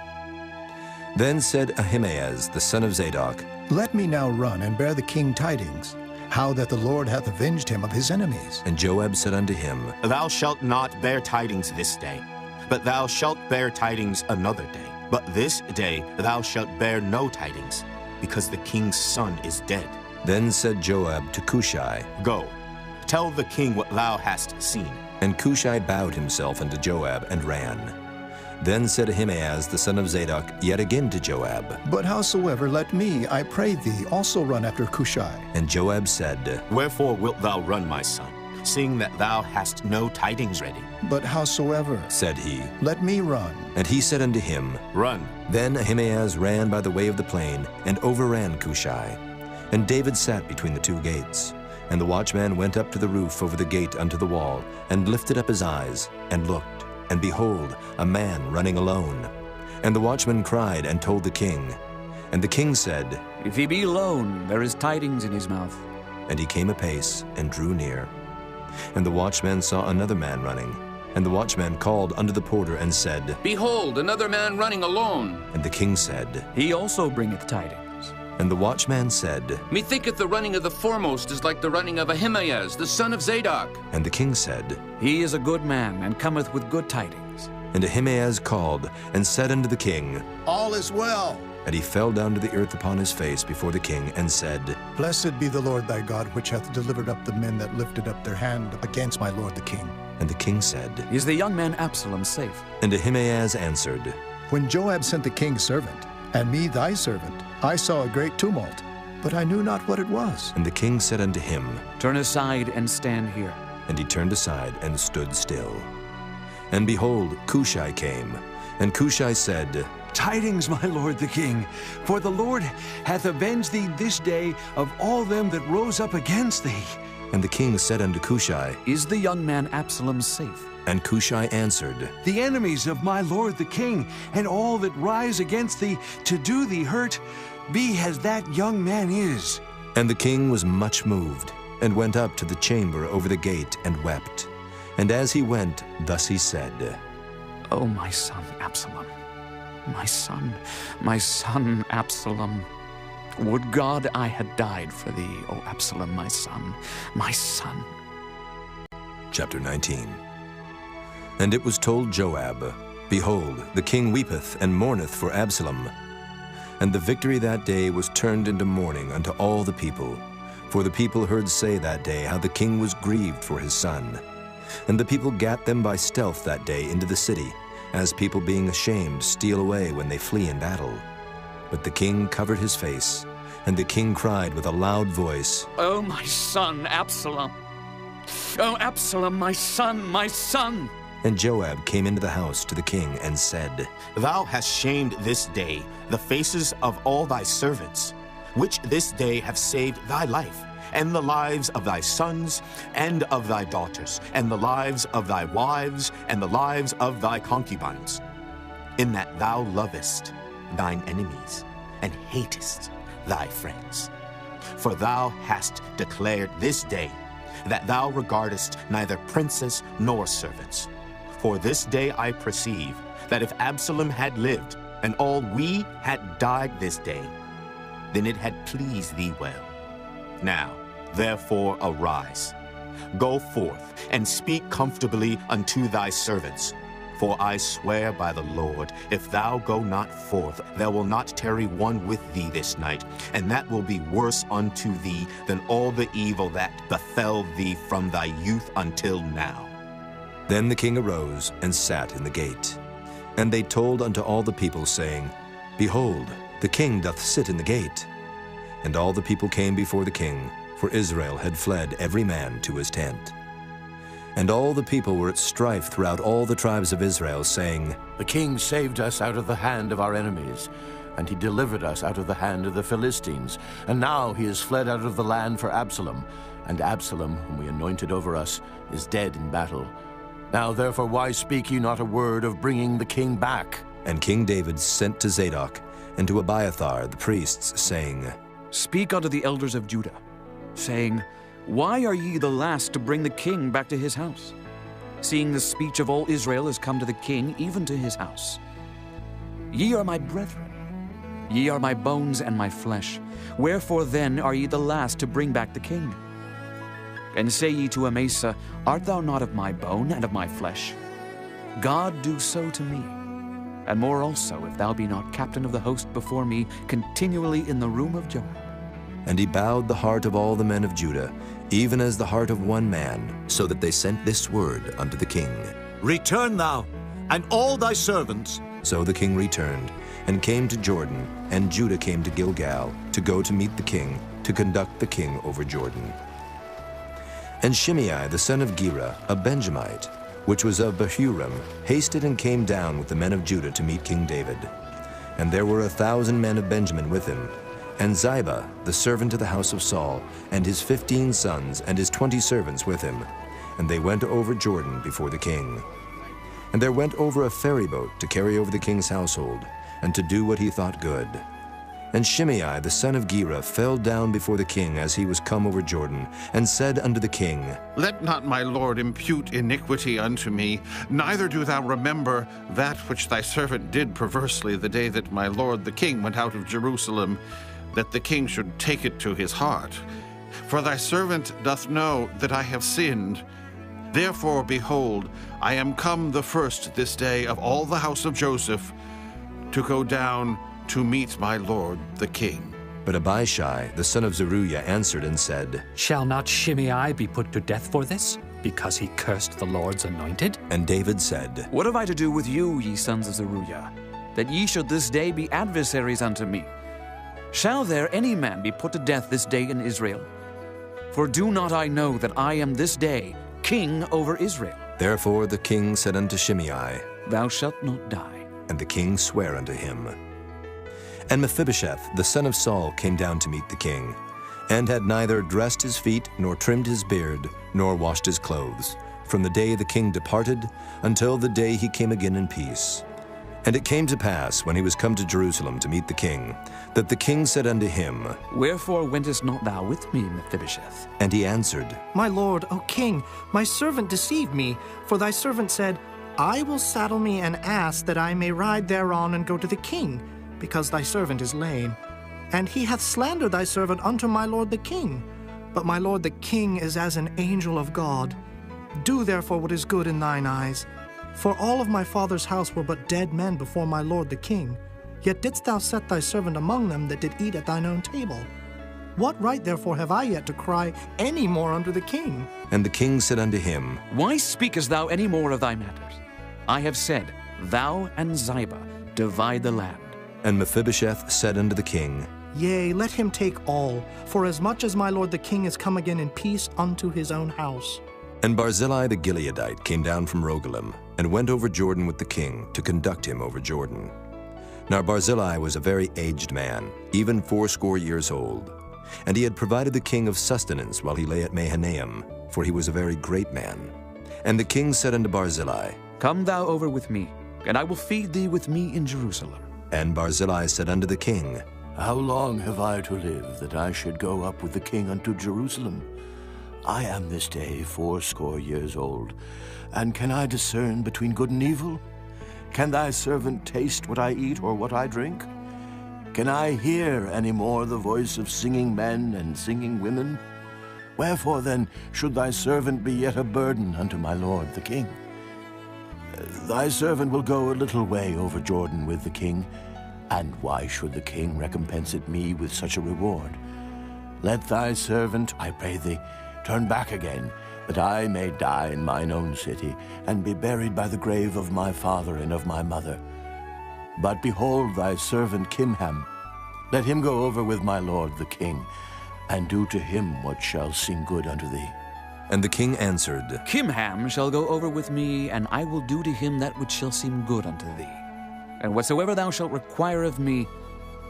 Then said Ahimaaz the son of Zadok, Let me now run and bear the king tidings, how that the Lord hath avenged him of his enemies. And Joab said unto him, Thou shalt not bear tidings this day, but thou shalt bear tidings another day. But this day thou shalt bear no tidings, because the king's son is dead. Then said Joab to Cushai, Go, tell the king what thou hast seen. And Cushai bowed himself unto Joab and ran. Then said Ahimaaz the son of Zadok yet again to Joab, But howsoever, let me, I pray thee, also run after Cushai. And Joab said, Wherefore wilt thou run, my son, seeing that thou hast no tidings ready? But howsoever, said he, let me run. And he said unto him, Run. Then Ahimaaz ran by the way of the plain, and overran Cushai. And David sat between the two gates. And the watchman went up to the roof over the gate unto the wall, and lifted up his eyes, and looked. And behold, a man running alone. And the watchman cried and told the king. And the king said, If he be alone, there is tidings in his mouth. And he came apace and drew near. And the watchman saw another man running. And the watchman called unto the porter and said, Behold, another man running alone. And the king said, He also bringeth tidings. And the watchman said, Methinketh the running of the foremost is like the running of Ahimaaz, the son of Zadok. And the king said, He is a good man, and cometh with good tidings. And Ahimaaz called, and said unto the king, All is well. And he fell down to the earth upon his face before the king, and said, Blessed be the Lord thy God, which hath delivered up the men that lifted up their hand against my lord the king. And the king said, Is the young man Absalom safe? And Ahimaaz answered, When Joab sent the king's servant, and me thy servant, I saw a great tumult, but I knew not what it was. And the king said unto him, Turn aside and stand here. And he turned aside and stood still. And behold, Cushai came. And Cushai said, Tidings, my lord the king, for the Lord hath avenged thee this day of all them that rose up against thee. And the king said unto Cushai, Is the young man Absalom safe? And Cushai answered, The enemies of my lord the king, and all that rise against thee to do thee hurt, be as that young man is. And the king was much moved, and went up to the chamber over the gate, and wept. And as he went, thus he said, O my son Absalom, my son Absalom, would God I had died for thee, O Absalom, my son, my son. Chapter 19. And it was told Joab, Behold, the king weepeth and mourneth for Absalom. And the victory that day was turned into mourning unto all the people. For the people heard say that day how the king was grieved for his son. And the people gat them by stealth that day into the city, as people being ashamed steal away when they flee in battle. But the king covered his face, and the king cried with a loud voice, O my son Absalom! O Absalom, my son, my son! And Joab came into the house to the king and said, Thou hast shamed this day the faces of all thy servants, which this day have saved thy life, and the lives of thy sons, and of thy daughters, and the lives of thy wives, and the lives of thy concubines, in that thou lovest thine enemies, and hatest thy friends. For thou hast declared this day that thou regardest neither princes nor servants. For this day I perceive that if Absalom had lived, and all we had died this day, then it had pleased thee well. Now, therefore, arise, go forth, and speak comfortably unto thy servants. For I swear by the Lord, if thou go not forth, there will not tarry one with thee this night, and that will be worse unto thee than all the evil that befell thee from thy youth until now. Then the king arose and sat in the gate. And they told unto all the people, saying, Behold, the king doth sit in the gate. And all the people came before the king, for Israel had fled every man to his tent. And all the people were at strife throughout all the tribes of Israel, saying, The king saved us out of the hand of our enemies, and he delivered us out of the hand of the Philistines. And now he is fled out of the land for Absalom, and Absalom, whom we anointed over us, is dead in battle. Now therefore why speak ye not a word of bringing the king back? And King David sent to Zadok and to Abiathar the priests, saying, Speak unto the elders of Judah, saying, Why are ye the last to bring the king back to his house, seeing the speech of all Israel is come to the king, even to his house? Ye are my brethren, ye are my bones and my flesh. Wherefore then are ye the last to bring back the king? And say ye to Amasa, Art thou not of my bone and of my flesh? God do so to me, and more also, if thou be not captain of the host before me, continually in the room of Joab. And he bowed the heart of all the men of Judah, even as the heart of one man, so that they sent this word unto the king. Return thou, and all thy servants. So the king returned, and came to Jordan, and Judah came to Gilgal, to go to meet the king, to conduct the king over Jordan. And Shimei the son of Gera, a Benjamite, which was of Bahurim, hasted and came down with the men of Judah to meet King David. And there were 1,000 men of Benjamin with him, and Ziba, the servant of the house of Saul, and his 15 sons, and his 20 servants with him. And they went over Jordan before the king. And there went over a ferry boat to carry over the king's household, and to do what he thought good. And Shimei the son of Gera fell down before the king as he was come over Jordan, and said unto the king, Let not my lord impute iniquity unto me, neither do thou remember that which thy servant did perversely the day that my lord the king went out of Jerusalem, that the king should take it to his heart. For thy servant doth know that I have sinned. Therefore, behold, I am come the first this day of all the house of Joseph to go down to meet my lord the king. But Abishai the son of Zeruiah answered and said, Shall not Shimei be put to death for this, because he cursed the Lord's anointed? And David said, What have I to do with you, ye sons of Zeruiah, that ye should this day be adversaries unto me? Shall there any man be put to death this day in Israel? For do not I know that I am this day king over Israel? Therefore the king said unto Shimei, Thou shalt not die. And the king sware unto him. And Mephibosheth the son of Saul came down to meet the king, and had neither dressed his feet, nor trimmed his beard, nor washed his clothes, from the day the king departed until the day he came again in peace. And it came to pass, when he was come to Jerusalem to meet the king, that the king said unto him, Wherefore wentest not thou with me, Mephibosheth? And he answered, My lord, O king, my servant deceived me, for thy servant said, I will saddle me an ass that I may ride thereon and go to the king, because thy servant is lame. And he hath slandered thy servant unto my lord the king. But my lord the king is as an angel of God. Do therefore what is good in thine eyes. For all of my father's house were but dead men before my lord the king. Yet didst thou set thy servant among them that did eat at thine own table. What right therefore have I yet to cry any more unto the king? And the king said unto him, Why speakest thou any more of thy matters? I have said, Thou and Ziba divide the land. And Mephibosheth said unto the king, Yea, let him take all, for as much as my lord the king is come again in peace unto his own house. And Barzillai the Gileadite came down from Rogelim, and went over Jordan with the king, to conduct him over Jordan. Now Barzillai was a very aged man, even 80 years old. And he had provided the king of sustenance while he lay at Mahanaim, for he was a very great man. And the king said unto Barzillai, Come thou over with me, and I will feed thee with me in Jerusalem. And Barzillai said unto the king, How long have I to live, that I should go up with the king unto Jerusalem? I am this day 80 years old, and can I discern between good and evil? Can thy servant taste what I eat or what I drink? Can I hear any more the voice of singing men and singing women? Wherefore then should thy servant be yet a burden unto my lord the king? Thy servant will go a little way over Jordan with the king, and why should the king recompense it me with such a reward? Let thy servant, I pray thee, turn back again, that I may die in mine own city, and be buried by the grave of my father and of my mother. But behold thy servant Kimham, let him go over with my lord the king, and do to him what shall seem good unto thee. And the king answered, Kimham shall go over with me, and I will do to him that which shall seem good unto thee. And whatsoever thou shalt require of me,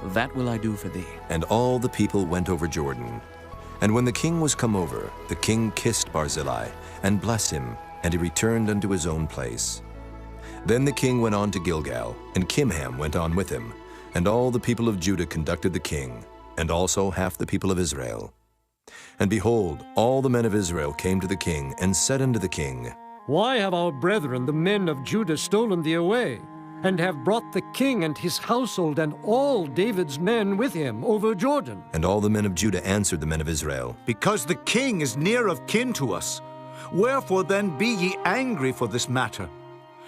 that will I do for thee. And all the people went over Jordan. And when the king was come over, the king kissed Barzillai, and blessed him, and he returned unto his own place. Then the king went on to Gilgal, and Kimham went on with him, and all the people of Judah conducted the king, and also half the people of Israel. And behold, all the men of Israel came to the king, and said unto the king, Why have our brethren, the men of Judah, stolen thee away, and have brought the king and his household and all David's men with him over Jordan? And all the men of Judah answered the men of Israel, Because the king is near of kin to us. Wherefore then be ye angry for this matter?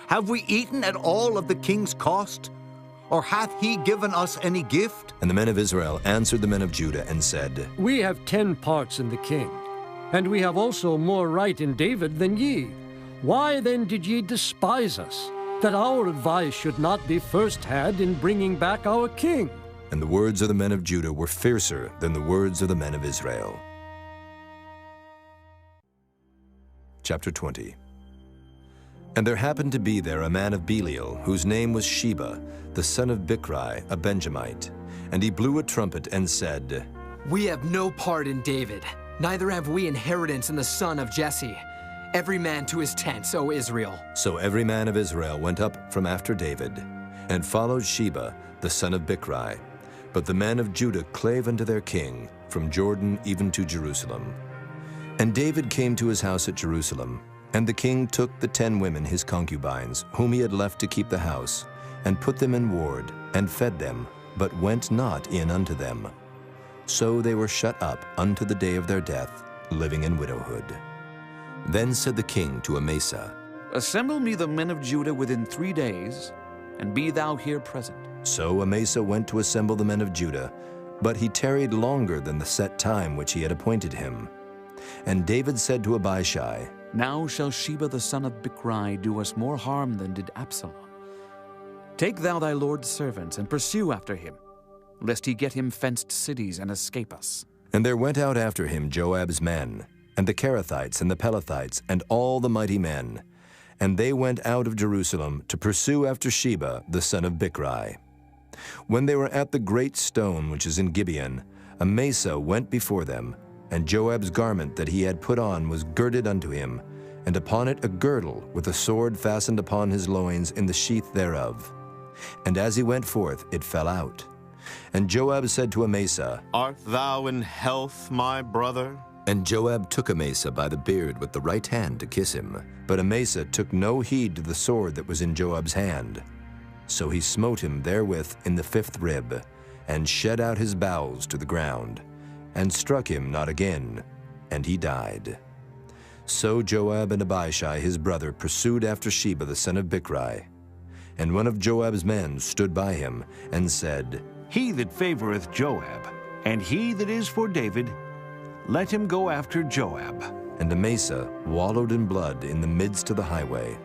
Have we eaten at all of the king's cost? Or hath he given us any gift? And the men of Israel answered the men of Judah, and said, We have 10 parts in the king, and we have also more right in David than ye. Why then did ye despise us, that our advice should not be first had in bringing back our king? And the words of the men of Judah were fiercer than the words of the men of Israel. Chapter 20. And there happened to be there a man of Belial, whose name was Sheba, the son of Bichri, a Benjamite. And he blew a trumpet and said, We have no part in David, neither have we inheritance in the son of Jesse. Every man to his tents, O Israel. So every man of Israel went up from after David, and followed Sheba, the son of Bichri. But the men of Judah clave unto their king, from Jordan even to Jerusalem. And David came to his house at Jerusalem, and the king took the 10 women his concubines, whom he had left to keep the house, and put them in ward, and fed them, but went not in unto them. So they were shut up unto the day of their death, living in widowhood. Then said the king to Amasa, Assemble me the men of Judah within 3 days, and be thou here present. So Amasa went to assemble the men of Judah, but he tarried longer than the set time which he had appointed him. And David said to Abishai, Now shall Sheba the son of Bichri do us more harm than did Absalom. Take thou thy lord's servants, and pursue after him, lest he get him fenced cities and escape us. And there went out after him Joab's men, and the Kerethites and the Pelethites, and all the mighty men. And they went out of Jerusalem to pursue after Sheba the son of Bichri. When they were at the great stone which is in Gibeon, Amasa went before them, and Joab's garment that he had put on was girded unto him, and upon it a girdle with a sword fastened upon his loins in the sheath thereof. And as he went forth, it fell out. And Joab said to Amasa, Art thou in health, my brother? And Joab took Amasa by the beard with the right hand to kiss him. But Amasa took no heed to the sword that was in Joab's hand. So he smote him therewith in the 5th rib, and shed out his bowels to the ground, and struck him not again, and he died. So Joab and Abishai his brother pursued after Sheba the son of Bichri. And one of Joab's men stood by him, and said, He that favoreth Joab, and he that is for David, let him go after Joab. And Amasa wallowed in blood in the midst of the highway.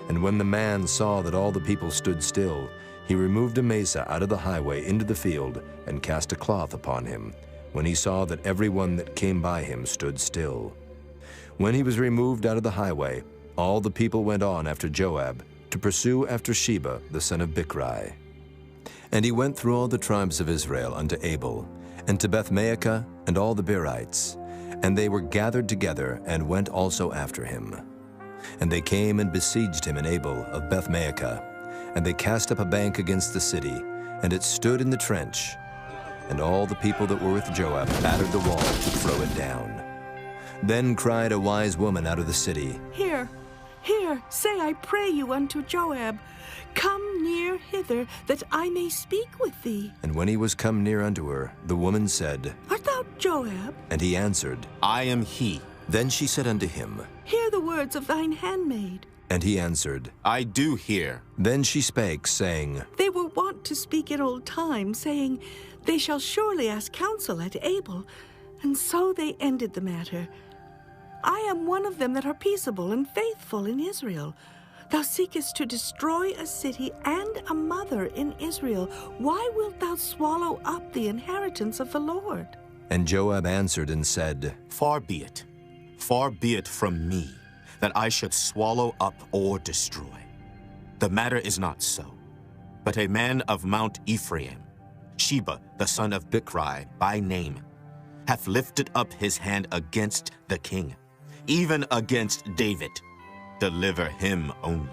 And when the man saw that all the people stood still, he removed Amasa out of the highway into the field, and cast a cloth upon him, when he saw that every one that came by him stood still. When he was removed out of the highway, all the people went on after Joab, to pursue after Sheba the son of Bichri. And he went through all the tribes of Israel unto Abel, and to Bethmaachah, and all the Berites. And they were gathered together, and went also after him. And they came and besieged him in Abel of Bethmaachah. And they cast up a bank against the city, and it stood in the trench. And all the people that were with Joab battered the wall to throw it down. Then cried a wise woman out of the city, Here, say I pray you unto Joab, Come near hither, that I may speak with thee. And when he was come near unto her, the woman said, Art thou Joab? And he answered, I am he. Then she said unto him, Hear the words of thine handmaid. And he answered, I do hear. Then she spake, saying, They were wont to speak in old time, saying, They shall surely ask counsel at Abel. And so they ended the matter. I am one of them that are peaceable and faithful in Israel. Thou seekest to destroy a city and a mother in Israel. Why wilt thou swallow up the inheritance of the Lord? And Joab answered and said, Far be it from me, that I should swallow up or destroy. The matter is not so. But a man of Mount Ephraim, Sheba the son of Bichri by name, hath lifted up his hand against the king, even against David. Deliver him only.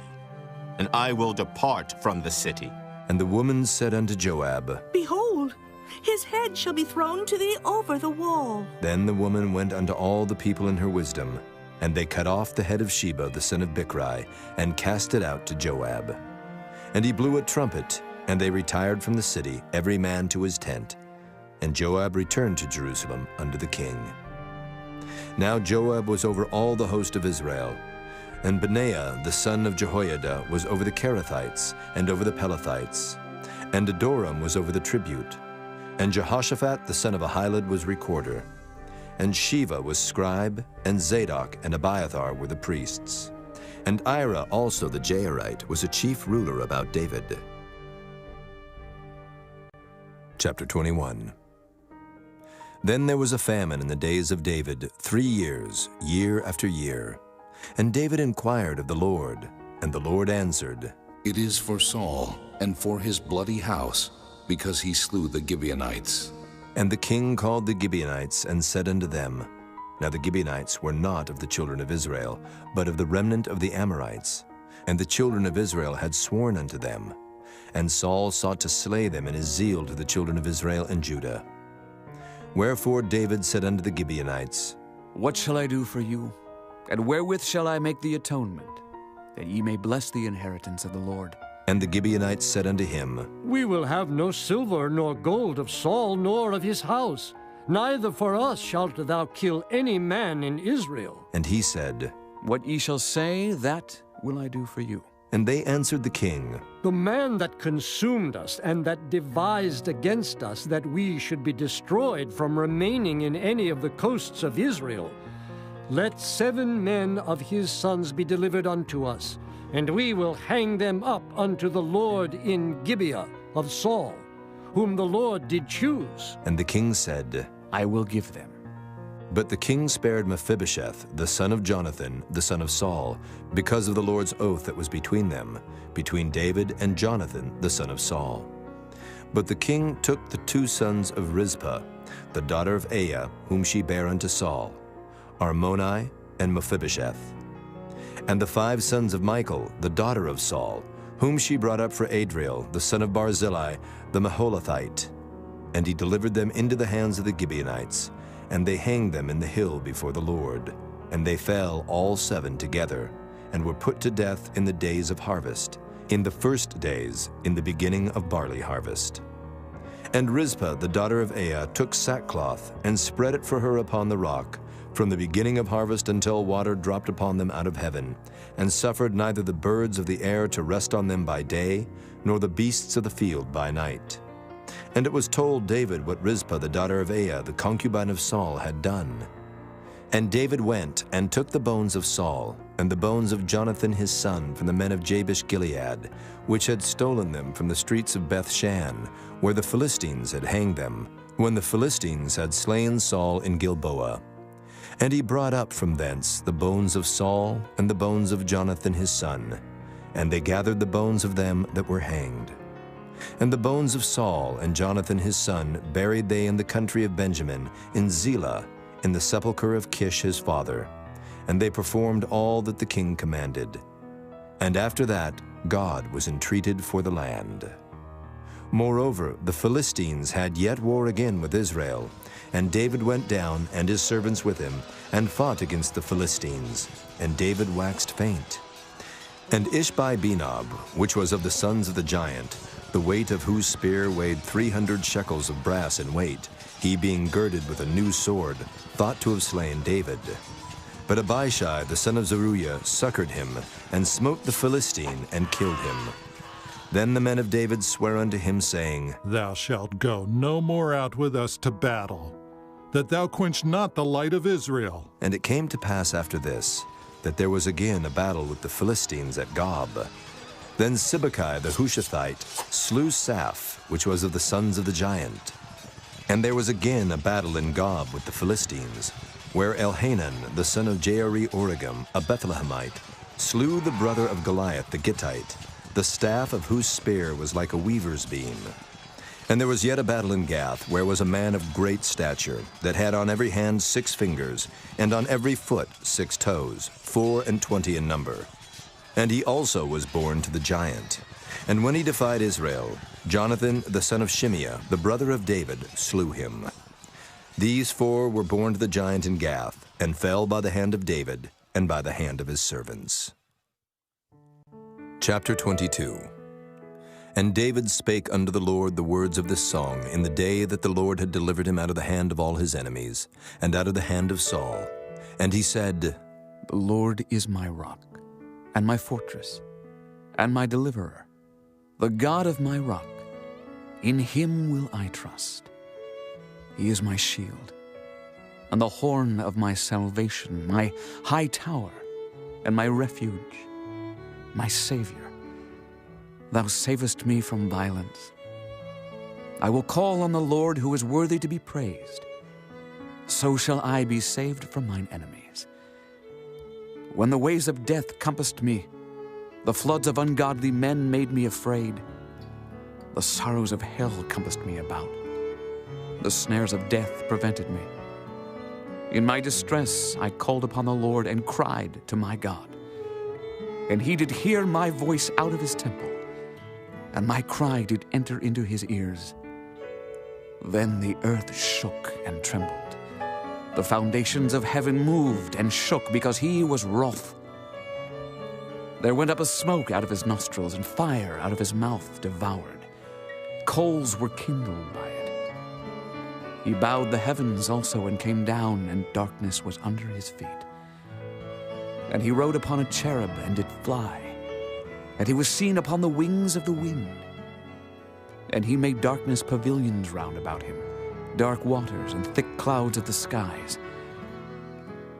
and I will depart from the city. And the woman said unto Joab, Behold, his head shall be thrown to thee over the wall. Then the woman went unto all the people in her wisdom, and they cut off the head of Sheba the son of Bichri, and cast it out to Joab. And he blew a trumpet, and they retired from the city, every man to his tent. And Joab returned to Jerusalem unto the king. Now Joab was over all the host of Israel, and Benaiah the son of Jehoiada was over the Kerethites, and over the Pelethites, and Adoram was over the tribute, and Jehoshaphat the son of Ahilud was recorder, and Sheva was scribe, and Zadok and Abiathar were the priests. And Ira also the Jairite was a chief ruler about David. Chapter 21. Then there was a famine in the days of David 3 years, year after year. And David inquired of the Lord, and the Lord answered, It is for Saul, and for his bloody house, because he slew the Gibeonites. And the king called the Gibeonites, and said unto them, Now the Gibeonites were not of the children of Israel, but of the remnant of the Amorites. And the children of Israel had sworn unto them. And Saul sought to slay them in his zeal to the children of Israel and Judah. Wherefore David said unto the Gibeonites, What shall I do for you? And wherewith shall I make the atonement, that ye may bless the inheritance of the Lord? And the Gibeonites said unto him, We will have no silver nor gold of Saul nor of his house. Neither for us shalt thou kill any man in Israel. And he said, What ye shall say, that will I do for you. And they answered the king, The man that consumed us and that devised against us that we should be destroyed from remaining in any of the coasts of Israel, let 7 men of his sons be delivered unto us, and we will hang them up unto the Lord in Gibeah of Saul, whom the Lord did choose. And the king said, I will give them. But the king spared Mephibosheth, the son of Jonathan, the son of Saul, because of the Lord's oath that was between them, between David and Jonathan, the son of Saul. But the king took the 2 sons of Rizpah, the daughter of Aiah, whom she bare unto Saul, Armoni and Mephibosheth, and the 5 sons of Michal, the daughter of Saul, whom she brought up for Adriel, the son of Barzillai, the Maholathite. And he delivered them into the hands of the Gibeonites, and they hanged them in the hill before the Lord. And they fell all 7 together, and were put to death in the days of harvest, in the first days, in the beginning of barley harvest. And Rizpah, the daughter of Aiah, took sackcloth, and spread it for her upon the rock, from the beginning of harvest until water dropped upon them out of heaven, and suffered neither the birds of the air to rest on them by day, nor the beasts of the field by night. And it was told David what Rizpah the daughter of Aiah, the concubine of Saul, had done. And David went and took the bones of Saul, and the bones of Jonathan his son from the men of Jabesh Gilead, which had stolen them from the streets of Bethshan, where the Philistines had hanged them, when the Philistines had slain Saul in Gilboa. And he brought up from thence the bones of Saul and the bones of Jonathan his son, and they gathered the bones of them that were hanged. And the bones of Saul and Jonathan his son buried they in the country of Benjamin, in Zelah, in the sepulchre of Kish his father. And they performed all that the king commanded. And after that, God was entreated for the land. Moreover, the Philistines had yet war again with Israel, and David went down, and his servants with him, and fought against the Philistines, and David waxed faint. And Ishbi-Benob, which was of the sons of the giant, the weight of whose spear weighed 300 shekels of brass in weight, he being girded with a new sword, thought to have slain David. But Abishai the son of Zeruiah succored him, and smote the Philistine, and killed him. Then the men of David sware unto him, saying, Thou shalt go no more out with us to battle, that thou quench not the light of Israel. And it came to pass after this, that there was again a battle with the Philistines at Gob. Then Sibbecai the Hushathite slew Saph, which was of the sons of the giant. And there was again a battle in Gob with the Philistines, where Elhanan the son of Jaare-Oregim, a Bethlehemite, slew the brother of Goliath the Gittite, the staff of whose spear was like a weaver's beam. And there was yet a battle in Gath, where was a man of great stature, that had on every hand 6 fingers, and on every foot 6 toes, 24 in number. And he also was born to the giant. And when he defied Israel, Jonathan, the son of Shimeah, the brother of David, slew him. These 4 were born to the giant in Gath, and fell by the hand of David, and by the hand of his servants. Chapter 22. And David spake unto the Lord the words of this song in the day that the Lord had delivered him out of the hand of all his enemies, and out of the hand of Saul. And he said, The Lord is my rock, and my fortress, and my deliverer, the God of my rock. In him will I trust. He is my shield, and the horn of my salvation, my high tower, and my refuge, my Savior. Thou savest me from violence. I will call on the Lord, who is worthy to be praised. So shall I be saved from mine enemies. When the ways of death compassed me, the floods of ungodly men made me afraid. The sorrows of hell compassed me about. The snares of death prevented me. In my distress I called upon the Lord and cried to my God. And he did hear my voice out of his temple, and my cry did enter into his ears. Then the earth shook and trembled. The foundations of heaven moved and shook, because he was wroth. There went up a smoke out of his nostrils, and fire out of his mouth devoured. Coals were kindled by it. He bowed the heavens also, and came down, and darkness was under his feet. And he rode upon a cherub, and did fly. And he was seen upon the wings of the wind. And he made darkness pavilions round about him, dark waters and thick clouds of the skies.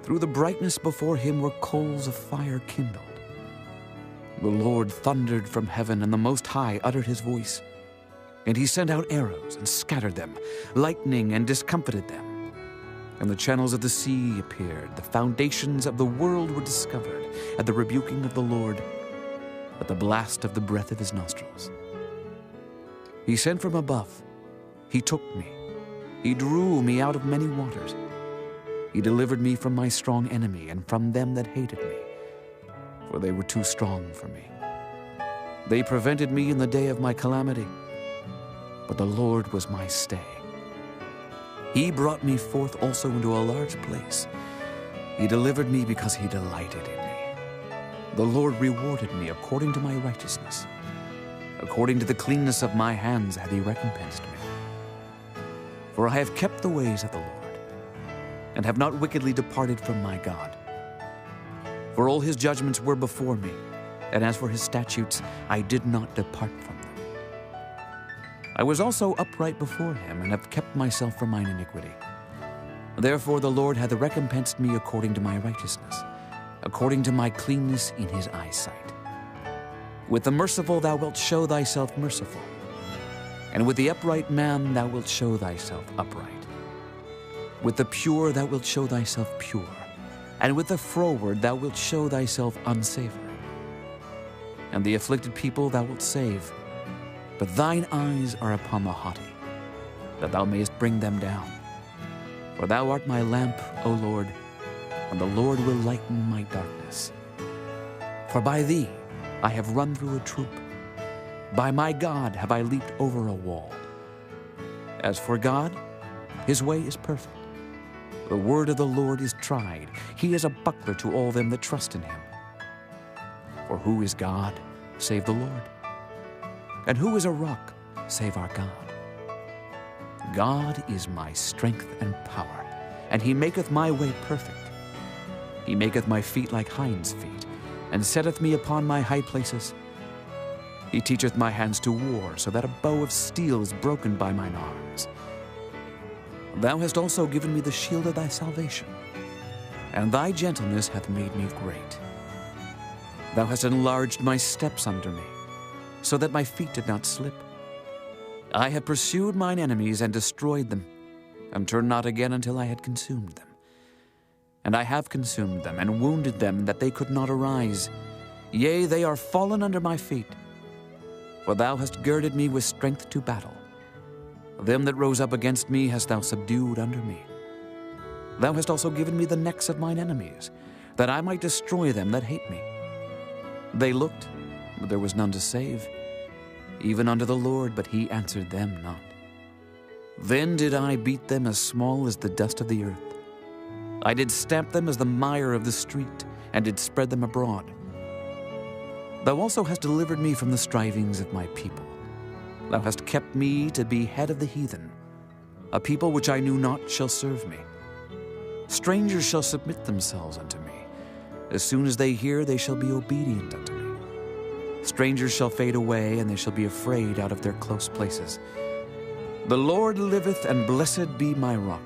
Through the brightness before him were coals of fire kindled. The Lord thundered from heaven, and the Most High uttered his voice. And he sent out arrows and scattered them, lightning and discomfited them. And the channels of the sea appeared. The foundations of the world were discovered at the rebuking of the Lord, at the blast of the breath of his nostrils. He sent from above. He took me. He drew me out of many waters. He delivered me from my strong enemy and from them that hated me, for they were too strong for me. They prevented me in the day of my calamity, but the Lord was my stay. He brought me forth also into a large place. He delivered me because he delighted in me. The Lord rewarded me according to my righteousness. According to the cleanness of my hands hath he recompensed me. For I have kept the ways of the Lord, and have not wickedly departed from my God. For all his judgments were before me, and as for his statutes, I did not depart from them. I was also upright before him, and have kept myself from mine iniquity. Therefore the Lord hath recompensed me according to my righteousness, according to my cleanness in his eyesight. With the merciful thou wilt show thyself merciful, and with the upright man thou wilt show thyself upright. With the pure thou wilt show thyself pure, and with the froward thou wilt show thyself unsavory. And the afflicted people thou wilt save, but thine eyes are upon the haughty, that thou mayest bring them down. For thou art my lamp, O Lord, and the Lord will lighten my darkness. For by thee I have run through a troop. By my God have I leaped over a wall. As for God, his way is perfect. The word of the Lord is tried. He is a buckler to all them that trust in him. For who is God, save the Lord? And who is a rock, save our God? God is my strength and power, and he maketh my way perfect. He maketh my feet like hinds' feet, and setteth me upon my high places. He teacheth my hands to war, so that a bow of steel is broken by mine arms. Thou hast also given me the shield of thy salvation, and thy gentleness hath made me great. Thou hast enlarged my steps under me, so that my feet did not slip. I have pursued mine enemies and destroyed them, and turned not again until I had consumed them. And I have consumed them, and wounded them, that they could not arise. Yea, they are fallen under my feet. For thou hast girded me with strength to battle. Them that rose up against me hast thou subdued under me. Thou hast also given me the necks of mine enemies, that I might destroy them that hate me. They looked, but there was none to save, even unto the Lord, but he answered them not. Then did I beat them as small as the dust of the earth. I did stamp them as the mire of the street, and did spread them abroad. Thou also hast delivered me from the strivings of my people. Thou hast kept me to be head of the heathen. A people which I knew not shall serve me. Strangers shall submit themselves unto me. As soon as they hear, they shall be obedient unto me. Strangers shall fade away, and they shall be afraid out of their close places. The Lord liveth, and blessed be my rock,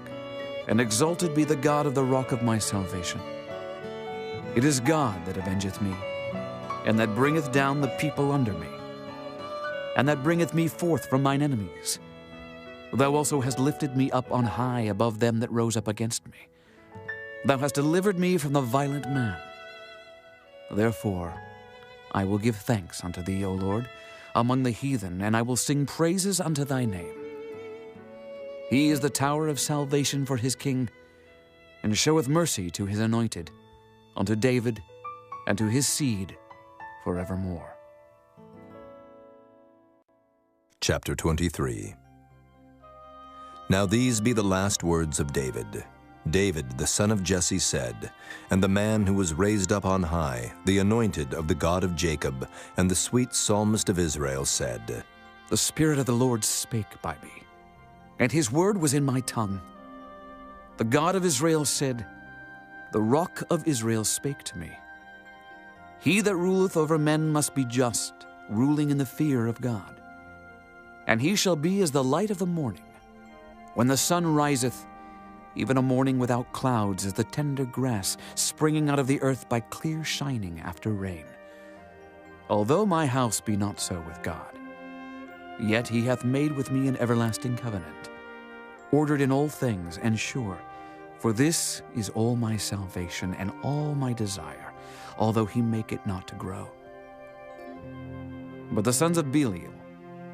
and exalted be the God of the rock of my salvation. It is God that avengeth me, and that bringeth down the people under me, and that bringeth me forth from mine enemies. Thou also hast lifted me up on high above them that rose up against me. Thou hast delivered me from the violent man. Therefore I will give thanks unto thee, O Lord, among the heathen, and I will sing praises unto thy name. He is the tower of salvation for his king, and showeth mercy to his anointed, unto David, and to his seed forevermore. Chapter 23. Now these be the last words of David. David, the son of Jesse, said, and the man who was raised up on high, the anointed of the God of Jacob, and the sweet psalmist of Israel, said, The Spirit of the Lord spake by me, and his word was in my tongue. The God of Israel said, The rock of Israel spake to me. He that ruleth over men must be just, ruling in the fear of God. And he shall be as the light of the morning, when the sun riseth, even a morning without clouds, as the tender grass springing out of the earth by clear shining after rain. Although my house be not so with God, yet he hath made with me an everlasting covenant, ordered in all things and sure. For this is all my salvation and all my desire, although he make it not to grow. But the sons of Belial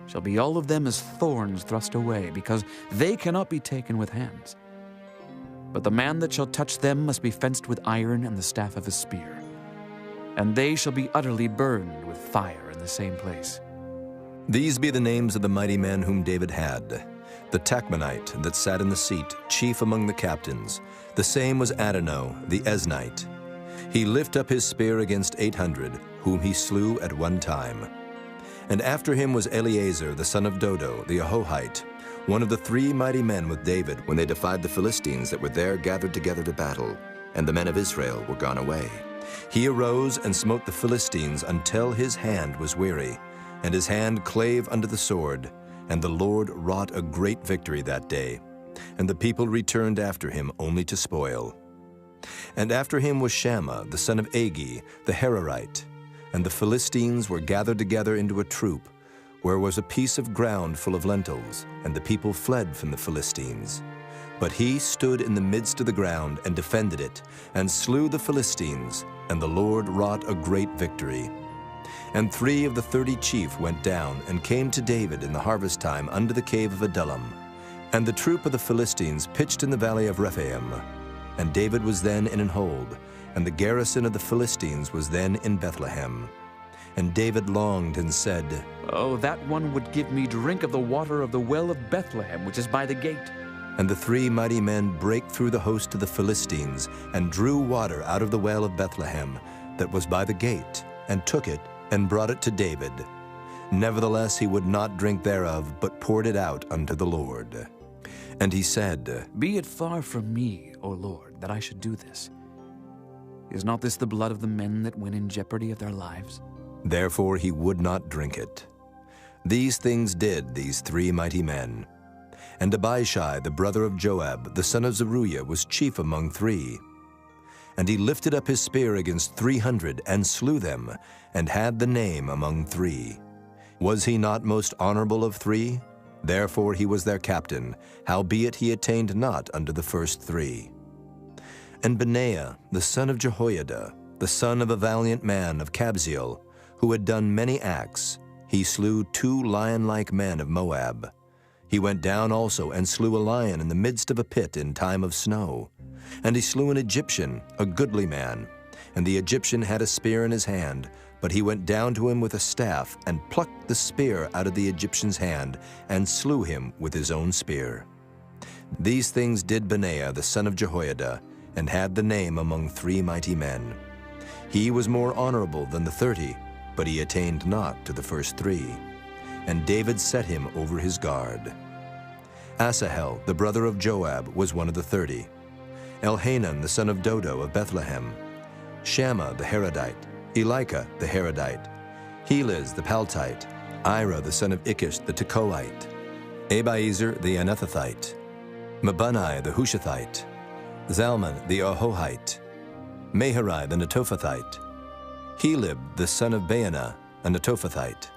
shall be all of them as thorns thrust away, because they cannot be taken with hands. But the man that shall touch them must be fenced with iron and the staff of a spear, and they shall be utterly burned with fire in the same place. These be the names of the mighty men whom David had. The Tachmonite that sat in the seat, chief among the captains. The same was Adonai, the Eznite. He lift up his spear against 800, whom he slew at one time. And after him was Eleazar, the son of Dodo, the Ahohite, one of the 3 mighty men with David, when they defied the Philistines that were there gathered together to battle, and the men of Israel were gone away. He arose and smote the Philistines until his hand was weary, and his hand clave unto the sword, and the Lord wrought a great victory that day. And the people returned after him only to spoil. And after him was Shammah, the son of Agi, the Hararite. And the Philistines were gathered together into a troop, where was a piece of ground full of lentils, and the people fled from the Philistines. But he stood in the midst of the ground and defended it, and slew the Philistines, and the Lord wrought a great victory. And 3 of the 30 chief went down, and came to David in the harvest time unto the cave of Adullam. And the troop of the Philistines pitched in the valley of Rephaim. And David was then in an hold, and the garrison of the Philistines was then in Bethlehem. And David longed and said, Oh, that one would give me drink of the water of the well of Bethlehem, which is by the gate. And the 3 mighty men brake through the host of the Philistines, and drew water out of the well of Bethlehem, that was by the gate, and took it, and brought it to David. Nevertheless he would not drink thereof, but poured it out unto the Lord. And he said, Be it far from me, O Lord, that I should do this. Is not this the blood of the men that went in jeopardy of their lives? Therefore he would not drink it. These things did these 3 mighty men. And Abishai, the brother of Joab, the son of Zeruiah, was chief among 3. And he lifted up his spear against 300, and slew them, and had the name among 3. Was he not most honorable of 3? Therefore he was their captain, howbeit he attained not unto the first 3. And Benaiah, the son of Jehoiada, the son of a valiant man of Kabzeel, who had done many acts, he slew 2 lion-like men of Moab. He went down also and slew a lion in the midst of a pit in time of snow. And he slew an Egyptian, a goodly man. And the Egyptian had a spear in his hand, But he went down to him with a staff and plucked the spear out of the Egyptian's hand and slew him with his own spear. These things did Benaiah the son of Jehoiada, and had the name among 3 mighty men. He was more honorable than the 30, but he attained not to the first 3. And David set him over his guard. Asahel, the brother of Joab, was one of the 30. Elhanan, the son of Dodo of Bethlehem. Shammah the Harodite. Elika the Harodite. Heliz the Paltite. Ira the son of Ikish the Tekoite. Abiezer the Anethathite. Mabunai the Hushathite. Zalman the Ahohite. Maharai the Netophathite. Helib the son of Baanah, a Netophathite.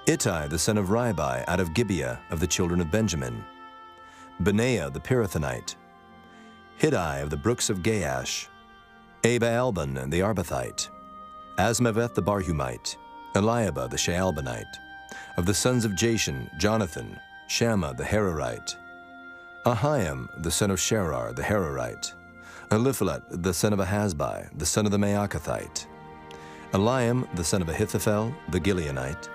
Ittai the son of Ribai out of Gibeah of the children of Benjamin. Benaiah the Pirathonite. Hiddai of the brooks of Gaash. Abaalban the Arbathite. Asmaveth the Barhumite. Eliabah the Shaalbanite. Of the sons of Jashan, Jonathan, Shammah the Hararite. Ahiam the son of Sherar the Hararite. Eliphalet the son of Ahasbai, the son of the Maacathite. Eliam the son of Ahithophel the Gileonite.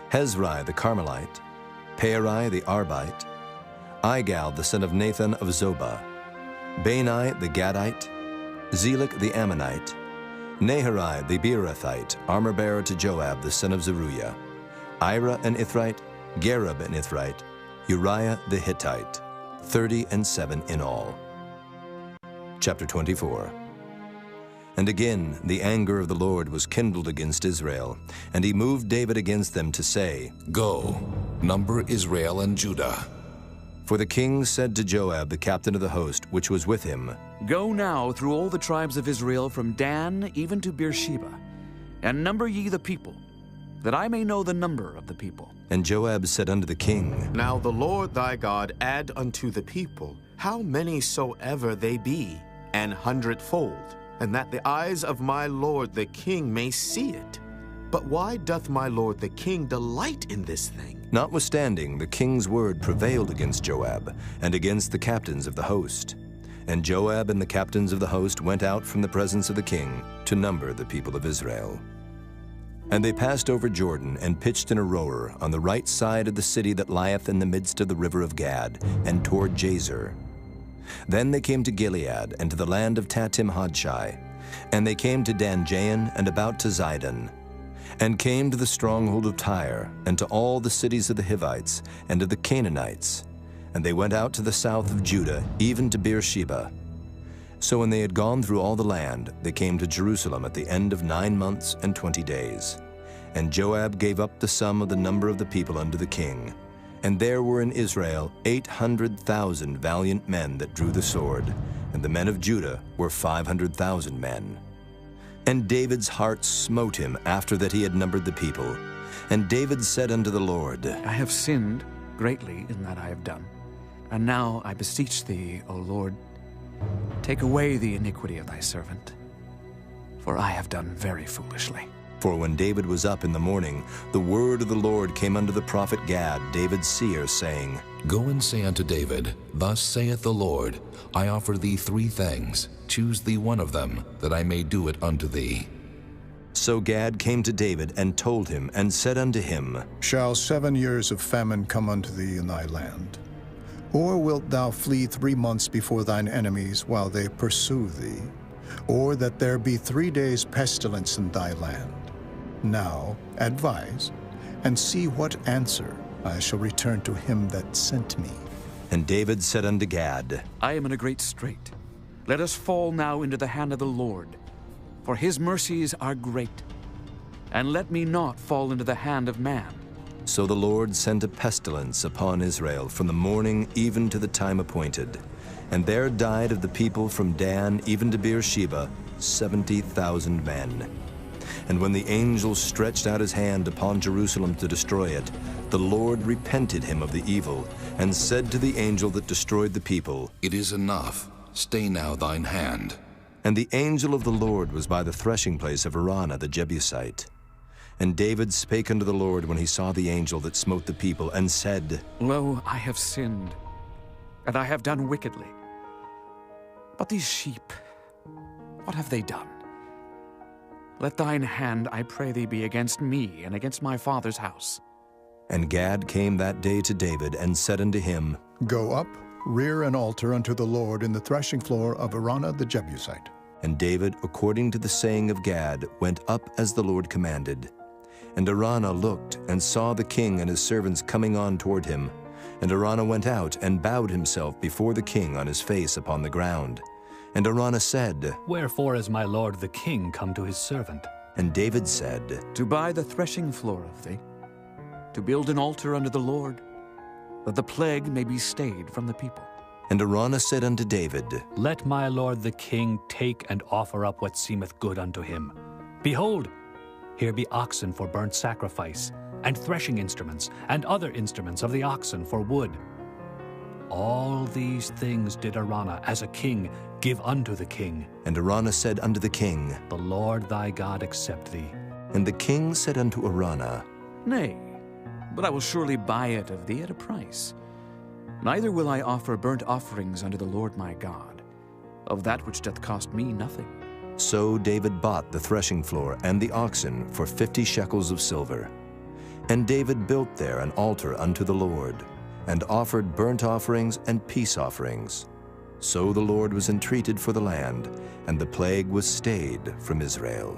Hezrai the Carmelite. Pearai the Arbite. Igal the son of Nathan of Zobah. Bani the Gadite. Zelek the Ammonite. Naharai the Beerothite, armor-bearer to Joab the son of Zeruiah. Ira an Ithrite, Gareb an Ithrite, Uriah the Hittite, 37 in all. Chapter 24. And again the anger of the Lord was kindled against Israel, and he moved David against them to say, Go, number Israel and Judah. For the king said to Joab, the captain of the host, which was with him, Go now through all the tribes of Israel from Dan even to Beersheba, and number ye the people, that I may know the number of the people. And Joab said unto the king, Now the Lord thy God add unto the people how many soever they be, 100-fold, and that the eyes of my lord the king may see it. But why doth my lord the king delight in this thing? Notwithstanding, the king's word prevailed against Joab, and against the captains of the host. And Joab and the captains of the host went out from the presence of the king to number the people of Israel. And they passed over Jordan, and pitched in Aroer on the right side of the city that lieth in the midst of the river of Gad, and toward Jazer. Then they came to Gilead, and to the land of Tatim-Hodshai. And they came to Dan-Jaan, and about to Zidon, and came to the stronghold of Tyre, and to all the cities of the Hivites, and of the Canaanites. And they went out to the south of Judah, even to Beersheba. So when they had gone through all the land, they came to Jerusalem at the end of 9 months and 20 days. And Joab gave up the sum of the number of the people unto the king. And there were in Israel 800,000 valiant men that drew the sword, and the men of Judah were 500,000 men. And David's heart smote him after that he had numbered the people. And David said unto the Lord, I have sinned greatly in that I have done. And now I beseech thee, O Lord, take away the iniquity of thy servant, for I have done very foolishly. For when David was up in the morning, the word of the Lord came unto the prophet Gad, David's seer, saying, Go and say unto David, Thus saith the Lord, I offer thee 3 things. Choose thee one of them, that I may do it unto thee. So Gad came to David and told him, and said unto him, Shall 7 years of famine come unto thee in thy land? Or wilt thou flee 3 months before thine enemies while they pursue thee? Or that there be 3 days pestilence in thy land? Now advise, and see what answer I shall return to him that sent me. And David said unto Gad, I am in a great strait. Let us fall now into the hand of the Lord, for his mercies are great. And let me not fall into the hand of man. So the Lord sent a pestilence upon Israel from the morning even to the time appointed. And there died of the people from Dan even to Beersheba 70,000 men. And when the angel stretched out his hand upon Jerusalem to destroy it, the Lord repented him of the evil, and said to the angel that destroyed the people, It is enough. Stay now thine hand. And the angel of the Lord was by the threshing place of Araunah the Jebusite. And David spake unto the Lord when he saw the angel that smote the people, and said, Lo, I have sinned, and I have done wickedly. But these sheep, what have they done? Let thine hand, I pray thee, be against me and against my father's house. And Gad came that day to David and said unto him, Go up, rear an altar unto the Lord in the threshing floor of Araunah the Jebusite. And David, according to the saying of Gad, went up as the Lord commanded. And Araunah looked and saw the king and his servants coming on toward him. And Araunah went out and bowed himself before the king on his face upon the ground. And Araunah said, Wherefore is my lord the king come to his servant? And David said, To buy the threshing floor of thee, to build an altar unto the Lord, that the plague may be stayed from the people. And Araunah said unto David, Let my lord the king take and offer up what seemeth good unto him. Behold, here be oxen for burnt sacrifice, and threshing instruments, and other instruments of the oxen for wood. All these things did Araunah, as a king, give unto the king. And Araunah said unto the king, The Lord thy God accept thee. And the king said unto Araunah, Nay, but I will surely buy it of thee at a price. Neither will I offer burnt offerings unto the Lord my God, of that which doth cost me nothing. So David bought the threshing floor and the oxen for 50 shekels of silver. And David built there an altar unto the Lord, and offered burnt offerings and peace offerings. So the Lord was entreated for the land, and the plague was stayed from Israel.